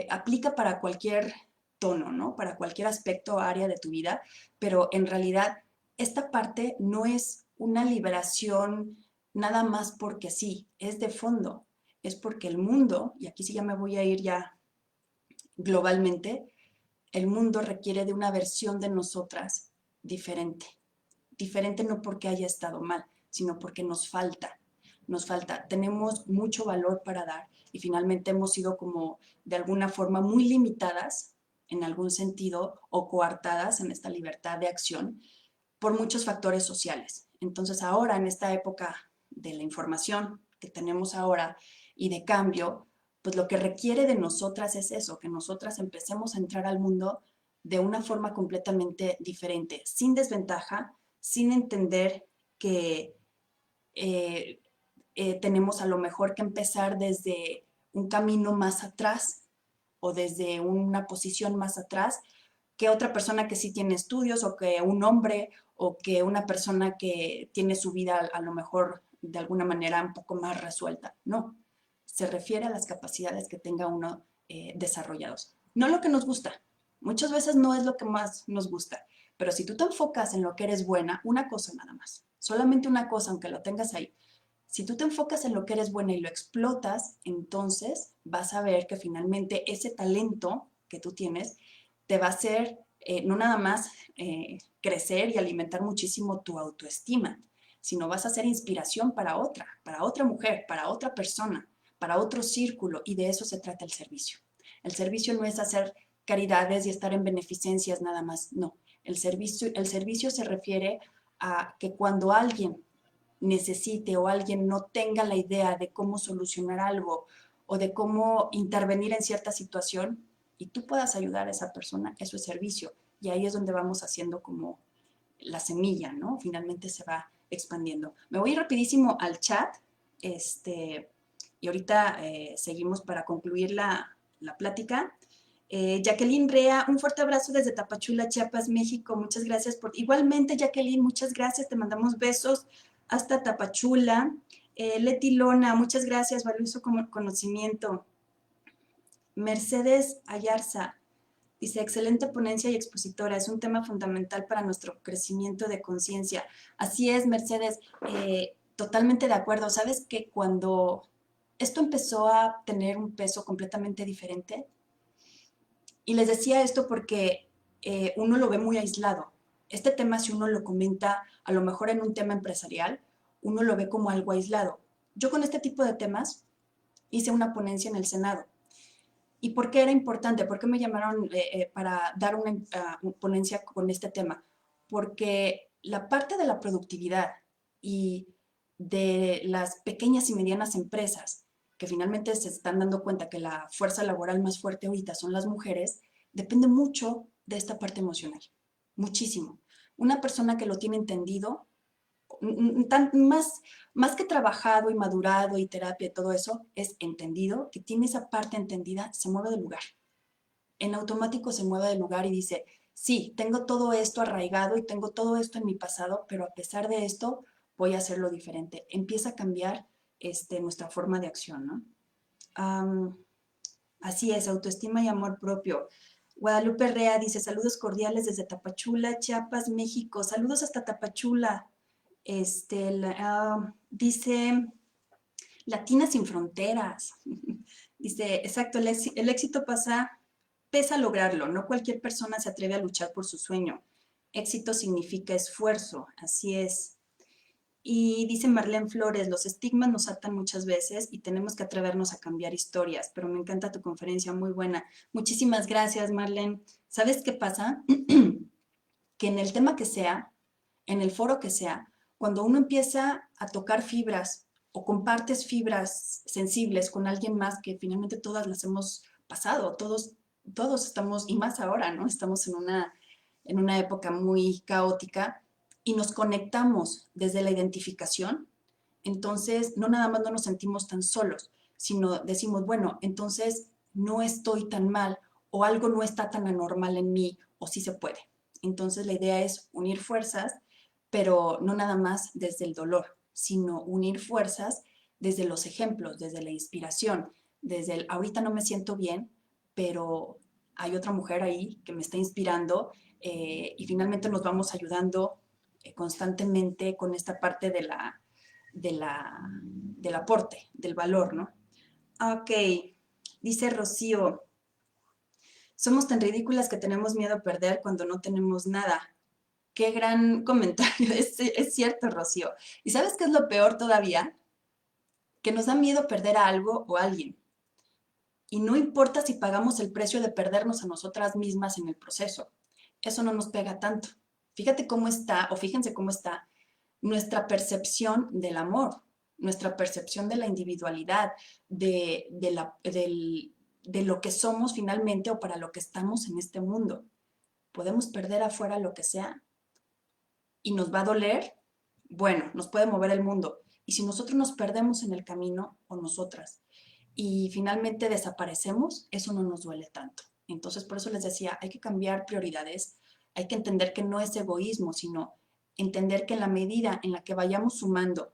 Aplica para cualquier tono, ¿no? Para cualquier aspecto o área de tu vida, pero en realidad esta parte no es una liberación nada más porque sí, es de fondo, es porque el mundo, y aquí sí ya me voy a ir ya globalmente, el mundo requiere de una versión de nosotras diferente. Diferente no porque haya estado mal, sino porque nos falta, tenemos mucho valor para dar y finalmente hemos sido como de alguna forma muy limitadas en algún sentido o coartadas en esta libertad de acción por muchos factores sociales. Entonces ahora en esta época de la información que tenemos ahora y de cambio, pues lo que requiere de nosotras es eso, que nosotras empecemos a entrar al mundo de una forma completamente diferente, sin desventaja, sin entender que eh, tenemos a lo mejor que empezar desde un camino más atrás o desde una posición más atrás que otra persona que sí tiene estudios o que un hombre o que una persona que tiene su vida a lo mejor de alguna manera un poco más resuelta. No, se refiere a las capacidades que tenga uno desarrollados. No lo que nos gusta. Muchas veces no es lo que más nos gusta, pero si tú te enfocas en lo que eres buena, una cosa nada más, solamente una cosa, aunque lo tengas ahí, si tú te enfocas en lo que eres buena y lo explotas, entonces vas a ver que finalmente ese talento que tú tienes te va a hacer no nada más crecer y alimentar muchísimo tu autoestima, sino vas a ser inspiración para otra mujer, para otra persona, para otro círculo, y de eso se trata el servicio. El servicio no es hacer caridades y estar en beneficencias nada más, no. El servicio se refiere a que cuando alguien necesite o alguien no tenga la idea de cómo solucionar algo o de cómo intervenir en cierta situación y tú puedas ayudar a esa persona, eso es servicio. Y ahí es donde vamos haciendo como la semilla, ¿no? Finalmente se va expandiendo. Me voy rapidísimo al chat, y ahorita seguimos para concluir la plática. Jacqueline Rea, un fuerte abrazo desde Tapachula, Chiapas, México. Muchas gracias por... Igualmente, Jacqueline, muchas gracias. Te mandamos besos hasta Tapachula. Leti Lona, muchas gracias. Valioso conocimiento. Mercedes Ayarza dice, excelente ponencia y expositora. Es un tema fundamental para nuestro crecimiento de conciencia. Así es, Mercedes. Totalmente de acuerdo. ¿Sabes que cuando esto empezó a tener un peso completamente diferente? Y les decía esto porque uno lo ve muy aislado. Este tema, si uno lo comenta, a lo mejor en un tema empresarial, uno lo ve como algo aislado. Yo con este tipo de temas hice una ponencia en el Senado. ¿Y por qué era importante? ¿Por qué me llamaron para dar una ponencia con este tema? Porque la parte de la productividad y de las pequeñas y medianas empresas que finalmente se están dando cuenta que la fuerza laboral más fuerte ahorita son las mujeres, depende mucho de esta parte emocional, muchísimo. Una persona que lo tiene entendido, más que trabajado y madurado y terapia y todo eso, es entendido, que tiene esa parte entendida, se mueve del lugar. En automático se mueve del lugar y dice, sí, tengo todo esto arraigado y tengo todo esto en mi pasado, pero a pesar de esto voy a hacerlo diferente. Empieza a cambiar nuestra forma de acción, ¿no? Así es, autoestima y amor propio. Guadalupe Rea dice, saludos cordiales desde Tapachula, Chiapas, México. Saludos hasta Tapachula. Dice, Latinas sin fronteras. Dice, exacto, el éxito pesa lograrlo. No cualquier persona se atreve a luchar por su sueño. Éxito significa esfuerzo, así es. Y dice Marlene Flores, los estigmas nos atan muchas veces y tenemos que atrevernos a cambiar historias, pero me encanta tu conferencia, muy buena. Muchísimas gracias, Marlene. ¿Sabes qué pasa? Que en el tema que sea, en el foro que sea, cuando uno empieza a tocar fibras o compartes fibras sensibles con alguien más, que finalmente todas las hemos pasado, todos estamos, y más ahora, ¿no? Estamos en una época muy caótica y nos conectamos desde la identificación, entonces no nada más no nos sentimos tan solos, sino decimos, bueno, entonces no estoy tan mal o algo no está tan anormal en mí o sí se puede. Entonces la idea es unir fuerzas, pero no nada más desde el dolor, sino unir fuerzas desde los ejemplos, desde la inspiración, desde el ahorita no me siento bien, pero hay otra mujer ahí que me está inspirando y finalmente nos vamos ayudando constantemente con esta parte del aporte, del valor, ¿no? Ok, dice Rocío, somos tan ridículas que tenemos miedo a perder cuando no tenemos nada. Qué gran comentario, es cierto, Rocío. ¿Y sabes qué es lo peor todavía? Que nos da miedo perder a algo o a alguien. Y no importa si pagamos el precio de perdernos a nosotras mismas en el proceso. Eso no nos pega tanto. Fíjate cómo está, o fíjense cómo está nuestra percepción del amor, nuestra percepción de la individualidad, de lo que somos finalmente o para lo que estamos en este mundo. Podemos perder afuera lo que sea y nos va a doler, bueno, nos puede mover el mundo. Y si nosotros nos perdemos en el camino, o nosotras, y finalmente desaparecemos, eso no nos duele tanto. Entonces, por eso les decía, hay que cambiar prioridades, hay que entender que no es egoísmo, sino entender que en la medida en la que vayamos sumando,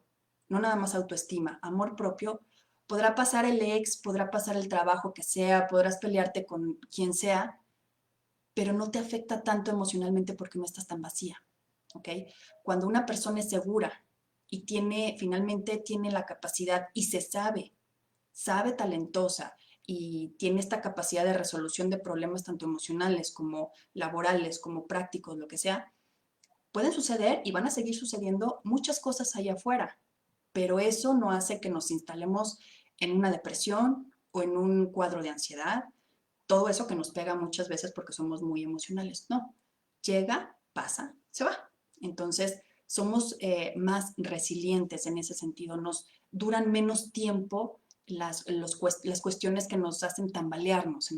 no nada más autoestima, amor propio, podrá pasar el ex, podrá pasar el trabajo que sea, podrás pelearte con quien sea, pero no te afecta tanto emocionalmente porque no estás tan vacía, ¿ok? Cuando una persona es segura y finalmente tiene la capacidad y sabe talentosa y tiene esta capacidad de resolución de problemas tanto emocionales como laborales, como prácticos, lo que sea, pueden suceder y van a seguir sucediendo muchas cosas allá afuera, pero eso no hace que nos instalemos en una depresión o en un cuadro de ansiedad, todo eso que nos pega muchas veces porque somos muy emocionales. No, llega, pasa, se va. Entonces, somos más resilientes en ese sentido, nos duran menos tiempo las cuestiones que nos hacen tambalearnos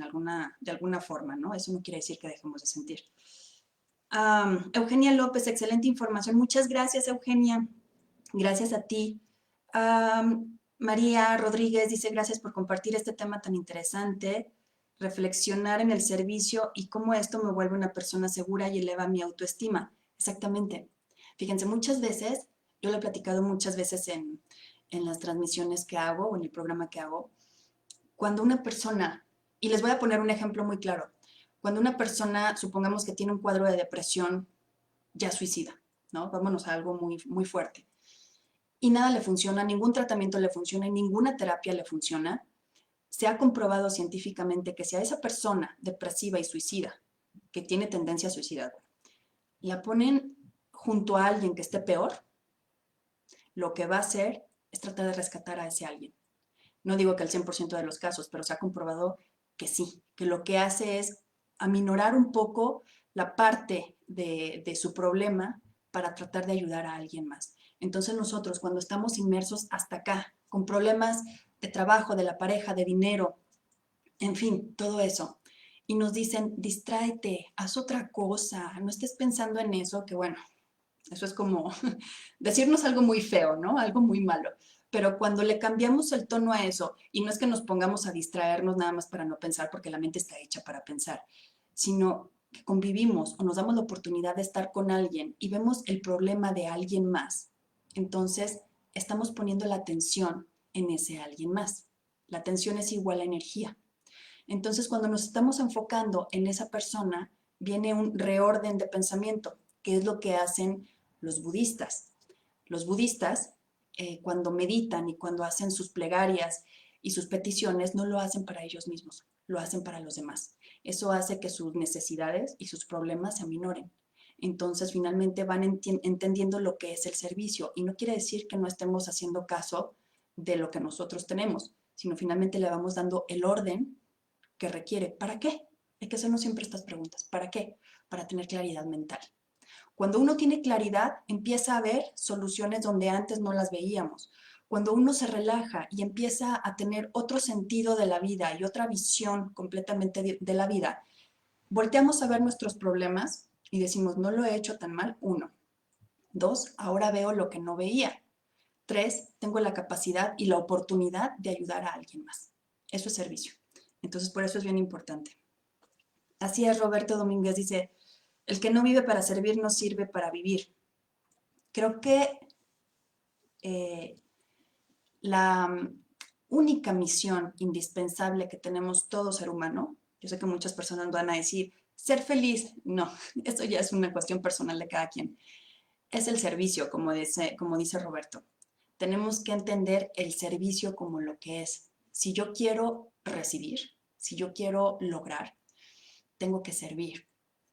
de alguna forma, ¿no? Eso no quiere decir que dejemos de sentir. Eugenia López, excelente información. Muchas gracias, Eugenia. Gracias a ti. María Rodríguez dice, gracias por compartir este tema tan interesante. Reflexionar en el servicio y cómo esto me vuelve una persona segura y eleva mi autoestima. Exactamente. Fíjense, muchas veces, yo lo he platicado muchas veces en las transmisiones que hago o en el programa que hago, cuando una persona, y les voy a poner un ejemplo muy claro, cuando una persona, supongamos que tiene un cuadro de depresión ya suicida, ¿no? Vámonos a algo muy, muy fuerte. Y nada le funciona, ningún tratamiento le funciona y ninguna terapia le funciona. Se ha comprobado científicamente que si a esa persona depresiva y suicida, que tiene tendencia a suicidar, la ponen junto a alguien que esté peor, lo que va a hacer es tratar de rescatar a ese alguien. No digo que el 100% de los casos, pero se ha comprobado que sí, que lo que hace es aminorar un poco la parte de su problema para tratar de ayudar a alguien más. Entonces nosotros cuando estamos inmersos hasta acá, con problemas de trabajo, de la pareja, de dinero, en fin, todo eso, y nos dicen, distráete, haz otra cosa, no estés pensando en eso, que bueno, eso es como decirnos algo muy feo, ¿no? Algo muy malo. Pero cuando le cambiamos el tono a eso, y no es que nos pongamos a distraernos nada más para no pensar, porque la mente está hecha para pensar, sino que convivimos o nos damos la oportunidad de estar con alguien y vemos el problema de alguien más, entonces estamos poniendo la atención en ese alguien más. La atención es igual a energía. Entonces, cuando nos estamos enfocando en esa persona, viene un reorden de pensamiento, que es lo que hacen los budistas. Los budistas, cuando meditan y cuando hacen sus plegarias y sus peticiones, no lo hacen para ellos mismos, lo hacen para los demás. Eso hace que sus necesidades y sus problemas se aminoren. Entonces, finalmente van entendiendo lo que es el servicio. Y no quiere decir que no estemos haciendo caso de lo que nosotros tenemos, sino finalmente le vamos dando el orden que requiere. ¿Para qué? Hay que hacernos siempre estas preguntas. ¿Para qué? Para tener claridad mental. Cuando uno tiene claridad, empieza a ver soluciones donde antes no las veíamos. Cuando uno se relaja y empieza a tener otro sentido de la vida y otra visión completamente de la vida, volteamos a ver nuestros problemas y decimos, no lo he hecho tan mal, uno. Dos, ahora veo lo que no veía. Tres, tengo la capacidad y la oportunidad de ayudar a alguien más. Eso es servicio. Entonces, por eso es bien importante. Así es, Roberto Domínguez dice, el que no vive para servir no sirve para vivir. Creo que la única misión indispensable que tenemos todo ser humano, yo sé que muchas personas van a decir, ser feliz, no, eso ya es una cuestión personal de cada quien, es el servicio, como dice Roberto. Tenemos que entender el servicio como lo que es. Si yo quiero recibir, si yo quiero lograr, tengo que servir,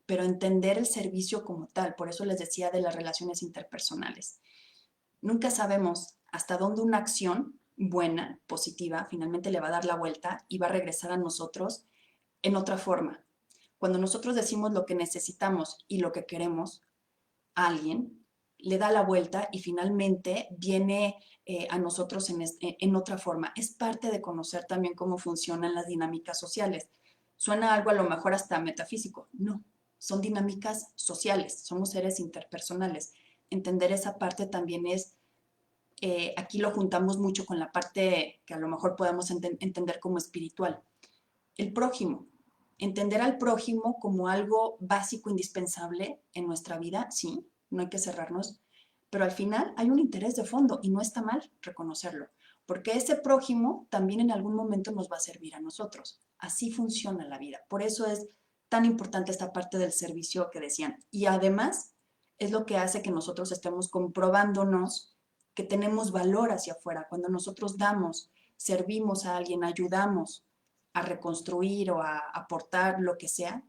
pero entender el servicio como tal. Por eso les decía de las relaciones interpersonales. Nunca sabemos hasta dónde una acción buena, positiva, finalmente le va a dar la vuelta y va a regresar a nosotros en otra forma. Cuando nosotros decimos lo que necesitamos y lo que queremos a alguien, le da la vuelta y finalmente viene a nosotros en otra forma. Es parte de conocer también cómo funcionan las dinámicas sociales. Suena algo a lo mejor hasta metafísico. No, son dinámicas sociales, somos seres interpersonales. Entender esa parte también es aquí lo juntamos mucho con la parte que a lo mejor podemos entender como espiritual. El prójimo. Entender al prójimo como algo básico, indispensable en nuestra vida, sí, no hay que cerrarnos, pero al final hay un interés de fondo y no está mal reconocerlo, porque ese prójimo también en algún momento nos va a servir a nosotros. Así funciona la vida. Por eso es tan importante esta parte del servicio que decían. Y además es lo que hace que nosotros estemos comprobándonos que tenemos valor hacia afuera. Cuando nosotros damos, servimos a alguien, ayudamos a reconstruir o a aportar lo que sea,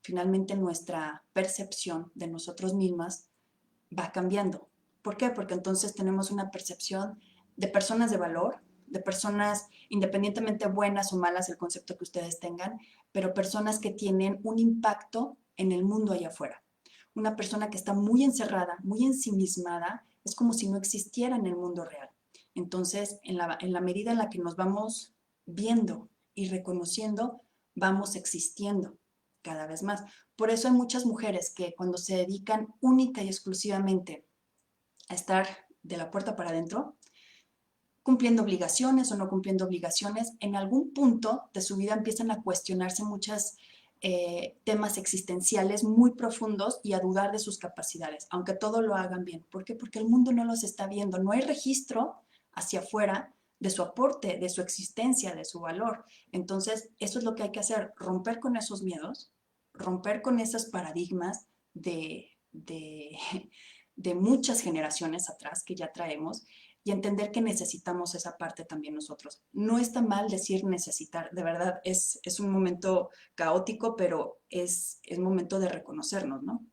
finalmente nuestra percepción de nosotros mismas va cambiando. ¿Por qué? Porque entonces tenemos una percepción de personas de valor, de personas independientemente buenas o malas, el concepto que ustedes tengan, pero personas que tienen un impacto en el mundo allá afuera. Una persona que está muy encerrada, muy ensimismada, es como si no existiera en el mundo real. Entonces, en la medida en la que nos vamos viendo y reconociendo, vamos existiendo cada vez más. Por eso hay muchas mujeres que cuando se dedican única y exclusivamente a estar de la puerta para adentro, cumpliendo obligaciones o no cumpliendo obligaciones, en algún punto de su vida empiezan a cuestionarse muchos temas existenciales muy profundos y a dudar de sus capacidades, aunque todo lo hagan bien. ¿Por qué? Porque el mundo no los está viendo, no hay registro hacia afuera de su aporte, de su existencia, de su valor. Entonces, eso es lo que hay que hacer, romper con esos miedos, romper con esos paradigmas de muchas generaciones atrás que ya traemos y entender que necesitamos esa parte también nosotros. No está mal decir necesitar, de verdad, es un momento caótico, pero es momento de reconocernos, ¿no?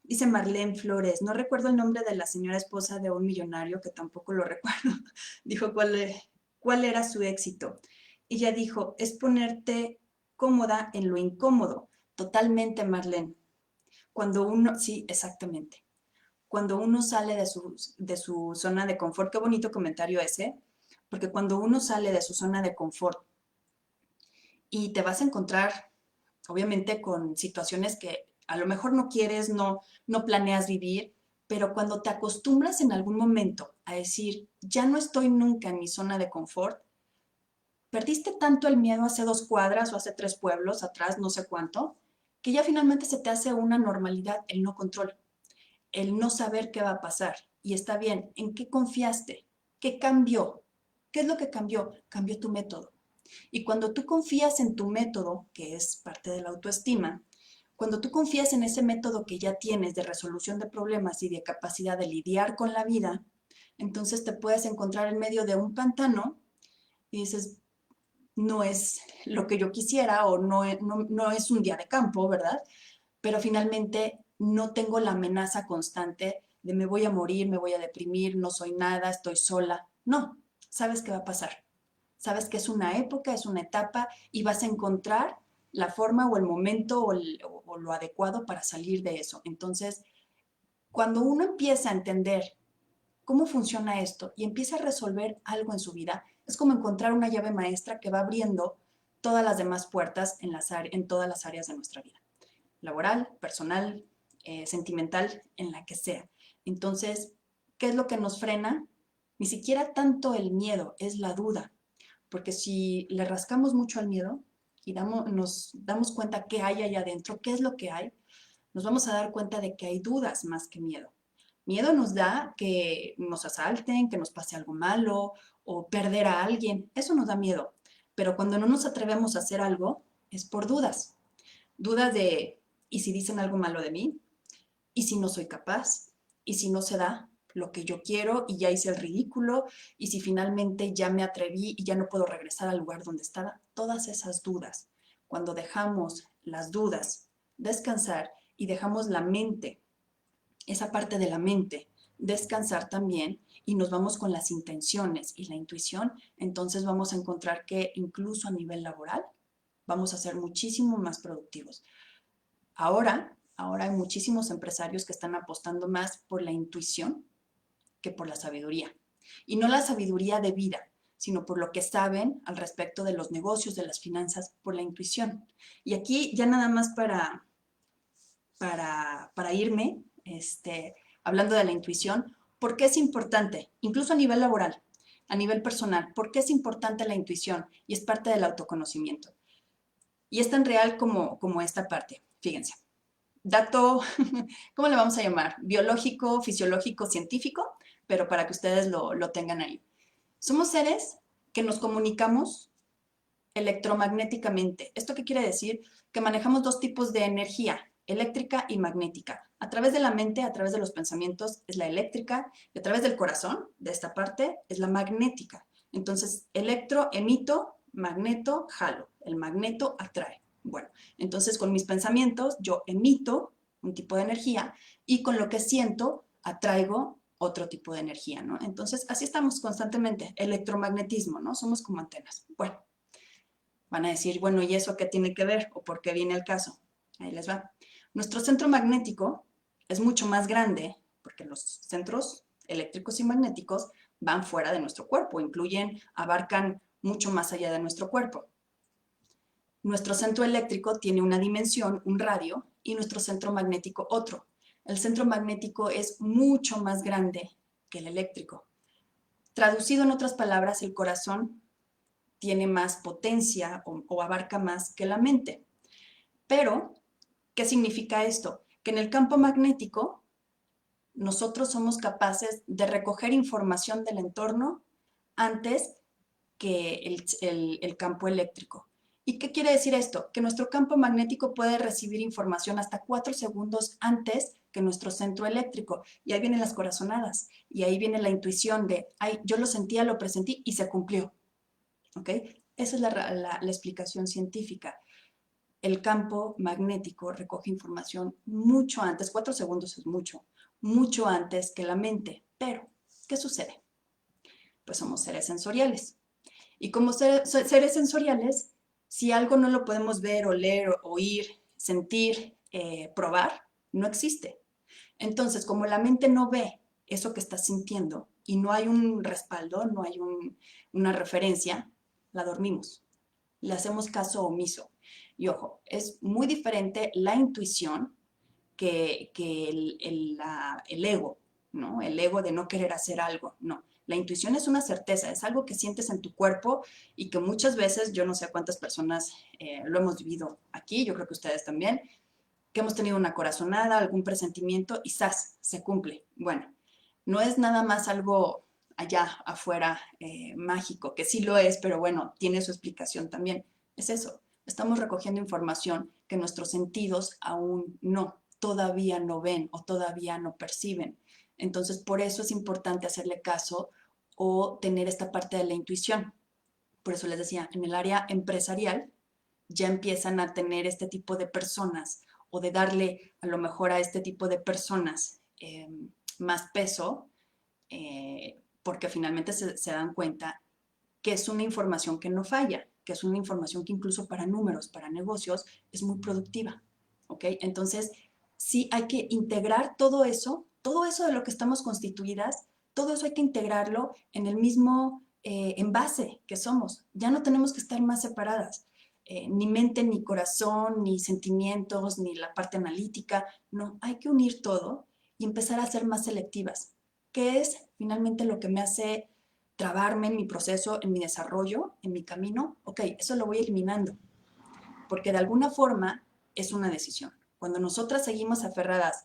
Dice Marlene Flores, no recuerdo el nombre de la señora esposa de un millonario, que tampoco lo recuerdo, dijo cuál era su éxito. Ella dijo, es ponerte cómoda en lo incómodo. Totalmente, Marlene. Cuando uno, sí, exactamente. Cuando uno sale de su zona de confort, qué bonito comentario ese, porque cuando uno sale de su zona de confort y te vas a encontrar, obviamente, con situaciones que a lo mejor no quieres, no planeas vivir, pero cuando te acostumbras en algún momento a decir, ya no estoy nunca en mi zona de confort, perdiste tanto el miedo hace 2 cuadras o hace 3 pueblos atrás, no sé cuánto, que ya finalmente se te hace una normalidad el no control, el no saber qué va a pasar. Y está bien, ¿en qué confiaste? ¿Qué cambió? ¿Qué es lo que cambió? Cambió tu método. Y cuando tú confías en tu método, que es parte de la autoestima, cuando tú confías en ese método que ya tienes de resolución de problemas y de capacidad de lidiar con la vida, entonces te puedes encontrar en medio de un pantano y dices, no es lo que yo quisiera o no es un día de campo, ¿verdad? Pero finalmente no tengo la amenaza constante de me voy a morir, me voy a deprimir, no soy nada, estoy sola. No, sabes qué va a pasar. Sabes que es una época, es una etapa y vas a encontrar la forma o el momento o lo adecuado para salir de eso. Entonces, cuando uno empieza a entender cómo funciona esto y empieza a resolver algo en su vida, es como encontrar una llave maestra que va abriendo todas las demás puertas en todas las áreas de nuestra vida, laboral, personal, sentimental, en la que sea. Entonces, ¿qué es lo que nos frena? Ni siquiera tanto el miedo, es la duda. Porque si le rascamos mucho al miedo y nos damos cuenta qué hay allá adentro, qué es lo que hay, nos vamos a dar cuenta de que hay dudas más que miedo. Miedo nos da que nos asalten, que nos pase algo malo o perder a alguien. Eso nos da miedo. Pero cuando no nos atrevemos a hacer algo, es por dudas. Dudas de, ¿y si dicen algo malo de mí? ¿Y si no soy capaz? ¿Y si no se da lo que yo quiero y ya hice el ridículo? ¿Y si finalmente ya me atreví y ya no puedo regresar al lugar donde estaba? Todas esas dudas. Cuando dejamos las dudas descansar y dejamos la mente, esa parte de la mente, descansar también y nos vamos con las intenciones y la intuición, entonces vamos a encontrar que incluso a nivel laboral vamos a ser muchísimo más productivos. Ahora hay muchísimos empresarios que están apostando más por la intuición que por la sabiduría. Y no la sabiduría de vida, sino por lo que saben al respecto de los negocios, de las finanzas, por la intuición. Y aquí ya nada más para irme, hablando de la intuición, ¿Por qué es importante? Incluso a nivel laboral, a nivel personal, ¿por qué es importante la intuición? Y es parte del autoconocimiento. Y es tan real como esta parte. Fíjense. Dato, ¿cómo le vamos a llamar? Biológico, fisiológico, científico, pero para que ustedes lo tengan ahí. Somos seres que nos comunicamos electromagnéticamente. ¿Esto qué quiere decir? Que manejamos dos tipos de energía, eléctrica y magnética. A través de la mente, a través de los pensamientos, es la eléctrica, y a través del corazón, de esta parte, es la magnética. Entonces, electro, emito, magneto, jalo. El magneto atrae. Bueno, entonces con mis pensamientos yo emito un tipo de energía y con lo que siento atraigo otro tipo de energía, ¿no? Entonces, así estamos constantemente, electromagnetismo, ¿no? Somos como antenas. Bueno, van a decir, bueno, ¿y eso qué tiene que ver? ¿O por qué viene el caso? Ahí les va. Nuestro centro magnético es mucho más grande porque los centros eléctricos y magnéticos van fuera de nuestro cuerpo, abarcan mucho más allá de nuestro cuerpo. Nuestro centro eléctrico tiene una dimensión, un radio, y nuestro centro magnético otro. El centro magnético es mucho más grande que el eléctrico. Traducido en otras palabras, el corazón tiene más potencia o abarca más que la mente. Pero, ¿qué significa esto? Que en el campo magnético nosotros somos capaces de recoger información del entorno antes que el campo eléctrico. ¿Y qué quiere decir esto? Que nuestro campo magnético puede recibir información hasta 4 segundos antes que nuestro centro eléctrico. Y ahí vienen las corazonadas. Y ahí viene la intuición de, ay, yo lo sentía, lo presentí y se cumplió. ¿Ok? Esa es la explicación científica. El campo magnético recoge información mucho antes, 4 segundos es mucho, mucho antes que la mente. Pero, ¿qué sucede? Pues somos seres sensoriales. Y como seres sensoriales, si algo no lo podemos ver, oler, oír, sentir, probar, no existe. Entonces, como la mente no ve eso que estás sintiendo y no hay un respaldo, no hay una referencia, la dormimos. Le hacemos caso omiso. Y ojo, es muy diferente la intuición que el ego, ¿no? El ego de no querer hacer algo, no. La intuición es una certeza, es algo que sientes en tu cuerpo y que muchas veces, yo no sé cuántas personas lo hemos vivido aquí, yo creo que ustedes también, que hemos tenido una corazonada, algún presentimiento y ¡zas! Se cumple. Bueno, no es nada más algo allá afuera mágico, que sí lo es, pero bueno, tiene su explicación también. Es eso, estamos recogiendo información que nuestros sentidos aún no, todavía no ven o todavía no perciben. Entonces, por eso es importante hacerle caso o tener esta parte de la intuición. Por eso les decía, en el área empresarial ya empiezan a tener este tipo de personas o de darle a lo mejor a este tipo de personas más peso, porque finalmente se dan cuenta que es una información que no falla, que es una información que incluso para números, para negocios, es muy productiva. ¿Ok? Entonces, sí hay que integrar todo eso de lo que estamos constituidas, todo eso hay que integrarlo en el mismo envase que somos. Ya no tenemos que estar más separadas. Ni mente, ni corazón, ni sentimientos, ni la parte analítica. No, hay que unir todo y empezar a ser más selectivas, que es finalmente lo que me hace trabarme en mi proceso, en mi desarrollo, en mi camino. Ok, eso lo voy eliminando, porque de alguna forma es una decisión. Cuando nosotras seguimos aferradas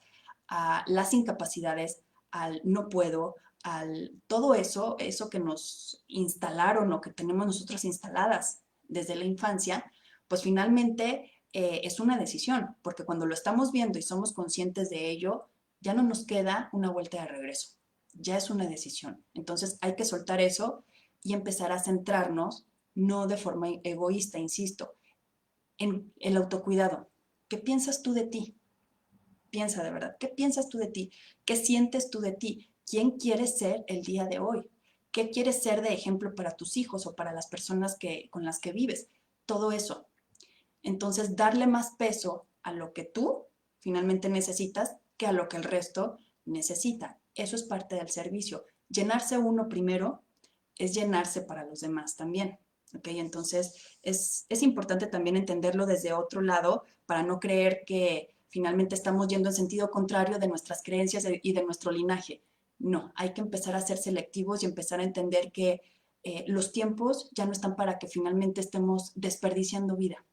a las incapacidades, al no puedo, al todo eso, eso que nos instalaron o que tenemos nosotras instaladas desde la infancia, pues finalmente es una decisión, porque cuando lo estamos viendo y somos conscientes de ello, ya no nos queda una vuelta de regreso, ya es una decisión. Entonces hay que soltar eso y empezar a centrarnos, no de forma egoísta, insisto, en el autocuidado. ¿Qué piensas tú de ti? Piensa de verdad, ¿qué piensas tú de ti? ¿Qué sientes tú de ti? ¿Quién quieres ser el día de hoy? ¿Qué quieres ser de ejemplo para tus hijos o para las personas con las que vives? Todo eso. Entonces, darle más peso a lo que tú finalmente necesitas que a lo que el resto necesita. Eso es parte del servicio. Llenarse uno primero es llenarse para los demás también. ¿Ok? Entonces, es importante también entenderlo desde otro lado para no creer que finalmente estamos yendo en sentido contrario de nuestras creencias y de nuestro linaje. No, hay que empezar a ser selectivos y empezar a entender que los tiempos ya no están para que finalmente estemos desperdiciando vida.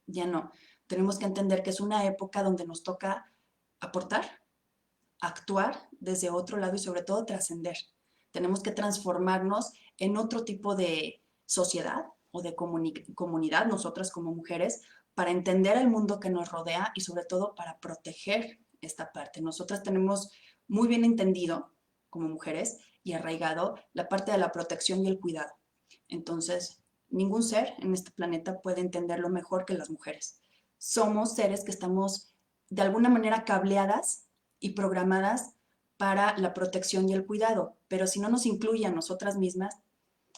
Ya no. Tenemos que entender que es una época donde nos toca aportar, actuar desde otro lado y sobre todo trascender. Tenemos que transformarnos en otro tipo de sociedad o de comunidad, nosotras como mujeres, para entender el mundo que nos rodea y sobre todo para proteger esta parte. Nosotras tenemos muy bien entendido como mujeres y arraigado la parte de la protección y el cuidado. Entonces, ningún ser en este planeta puede entenderlo mejor que las mujeres. Somos seres que estamos de alguna manera cableadas y programadas para la protección y el cuidado, pero si no nos incluye a nosotras mismas,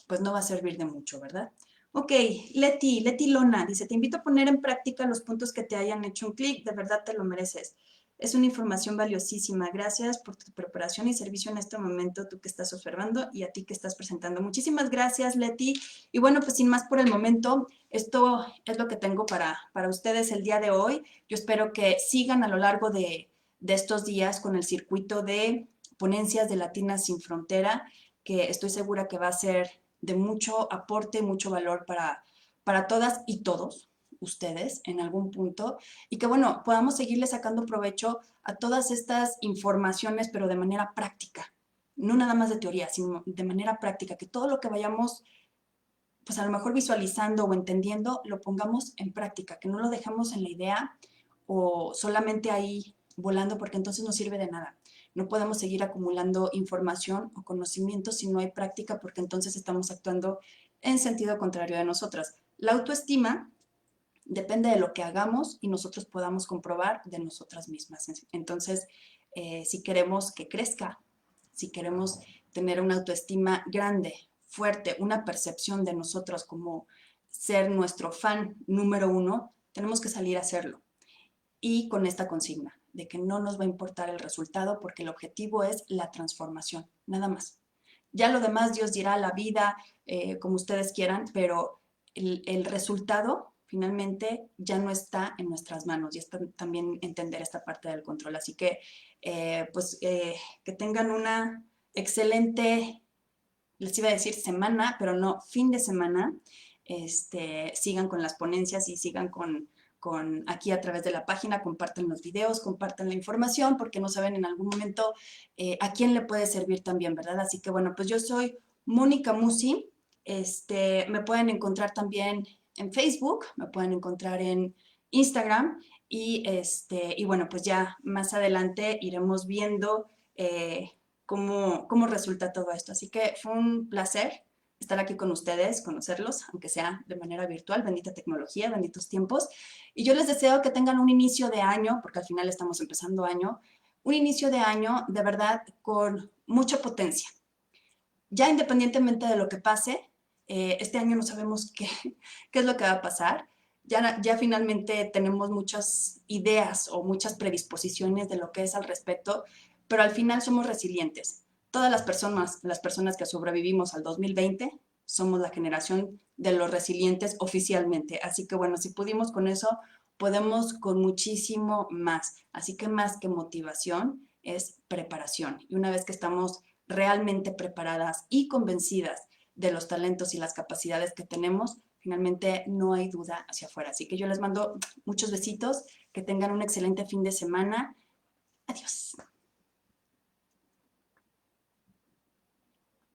pues no va a servir de mucho, ¿verdad? Ok, Leti Lona dice, te invito a poner en práctica los puntos que te hayan hecho un clic, de verdad te lo mereces. Es una información valiosísima. Gracias por tu preparación y servicio en este momento, tú que estás observando y a ti que estás presentando. Muchísimas gracias, Leti. Y bueno, pues sin más por el momento, esto es lo que tengo para ustedes el día de hoy. Yo espero que sigan a lo largo de estos días con el circuito de ponencias de Latinas Sin Frontera, que estoy segura que va a ser de mucho aporte, mucho valor para todas y todos ustedes en algún punto y que bueno, podamos seguirle sacando provecho a todas estas informaciones, pero de manera práctica, no nada más de teoría, sino de manera práctica, que todo lo que vayamos pues a lo mejor visualizando o entendiendo, lo pongamos en práctica, que no lo dejemos en la idea o solamente ahí volando, porque entonces no sirve de nada. No podemos seguir acumulando información o conocimiento si no hay práctica, porque entonces estamos actuando en sentido contrario de nosotras. La autoestima depende de lo que hagamos y nosotros podamos comprobar de nosotras mismas. Entonces, si queremos que crezca, si queremos tener una autoestima grande, fuerte, una percepción de nosotros como ser nuestro fan número uno, tenemos que salir a hacerlo. Y con esta consigna de que no nos va a importar el resultado porque el objetivo es la transformación, nada más. Ya lo demás Dios dirá, la vida, como ustedes quieran, pero el resultado finalmente ya no está en nuestras manos y está también entender esta parte del control. Así que, que tengan una excelente, les iba a decir semana, pero no, fin de semana. Sigan con las ponencias y sigan con aquí a través de la página, compartan los videos, compartan la información, porque no saben en algún momento a quién le puede servir también, ¿verdad? Así que bueno, pues yo soy Mónica Musi, me pueden encontrar también en Facebook, me pueden encontrar en Instagram y bueno, pues ya más adelante iremos viendo cómo resulta todo esto. Así que fue un placer estar aquí con ustedes, conocerlos, aunque sea de manera virtual, bendita tecnología, benditos tiempos. Y yo les deseo que tengan un inicio de año, porque al final estamos empezando año, un inicio de año de verdad con mucha potencia. Ya independientemente de lo que pase, este año no sabemos qué es lo que va a pasar. Ya finalmente tenemos muchas ideas o muchas predisposiciones de lo que es al respecto, pero al final somos resilientes. Todas las personas que sobrevivimos al 2020, somos la generación de los resilientes oficialmente. Así que bueno, si pudimos con eso, podemos con muchísimo más. Así que más que motivación es preparación. Y una vez que estamos realmente preparadas y convencidas de los talentos y las capacidades que tenemos, finalmente no hay duda hacia afuera. Así que yo les mando muchos besitos, que tengan un excelente fin de semana. Adiós.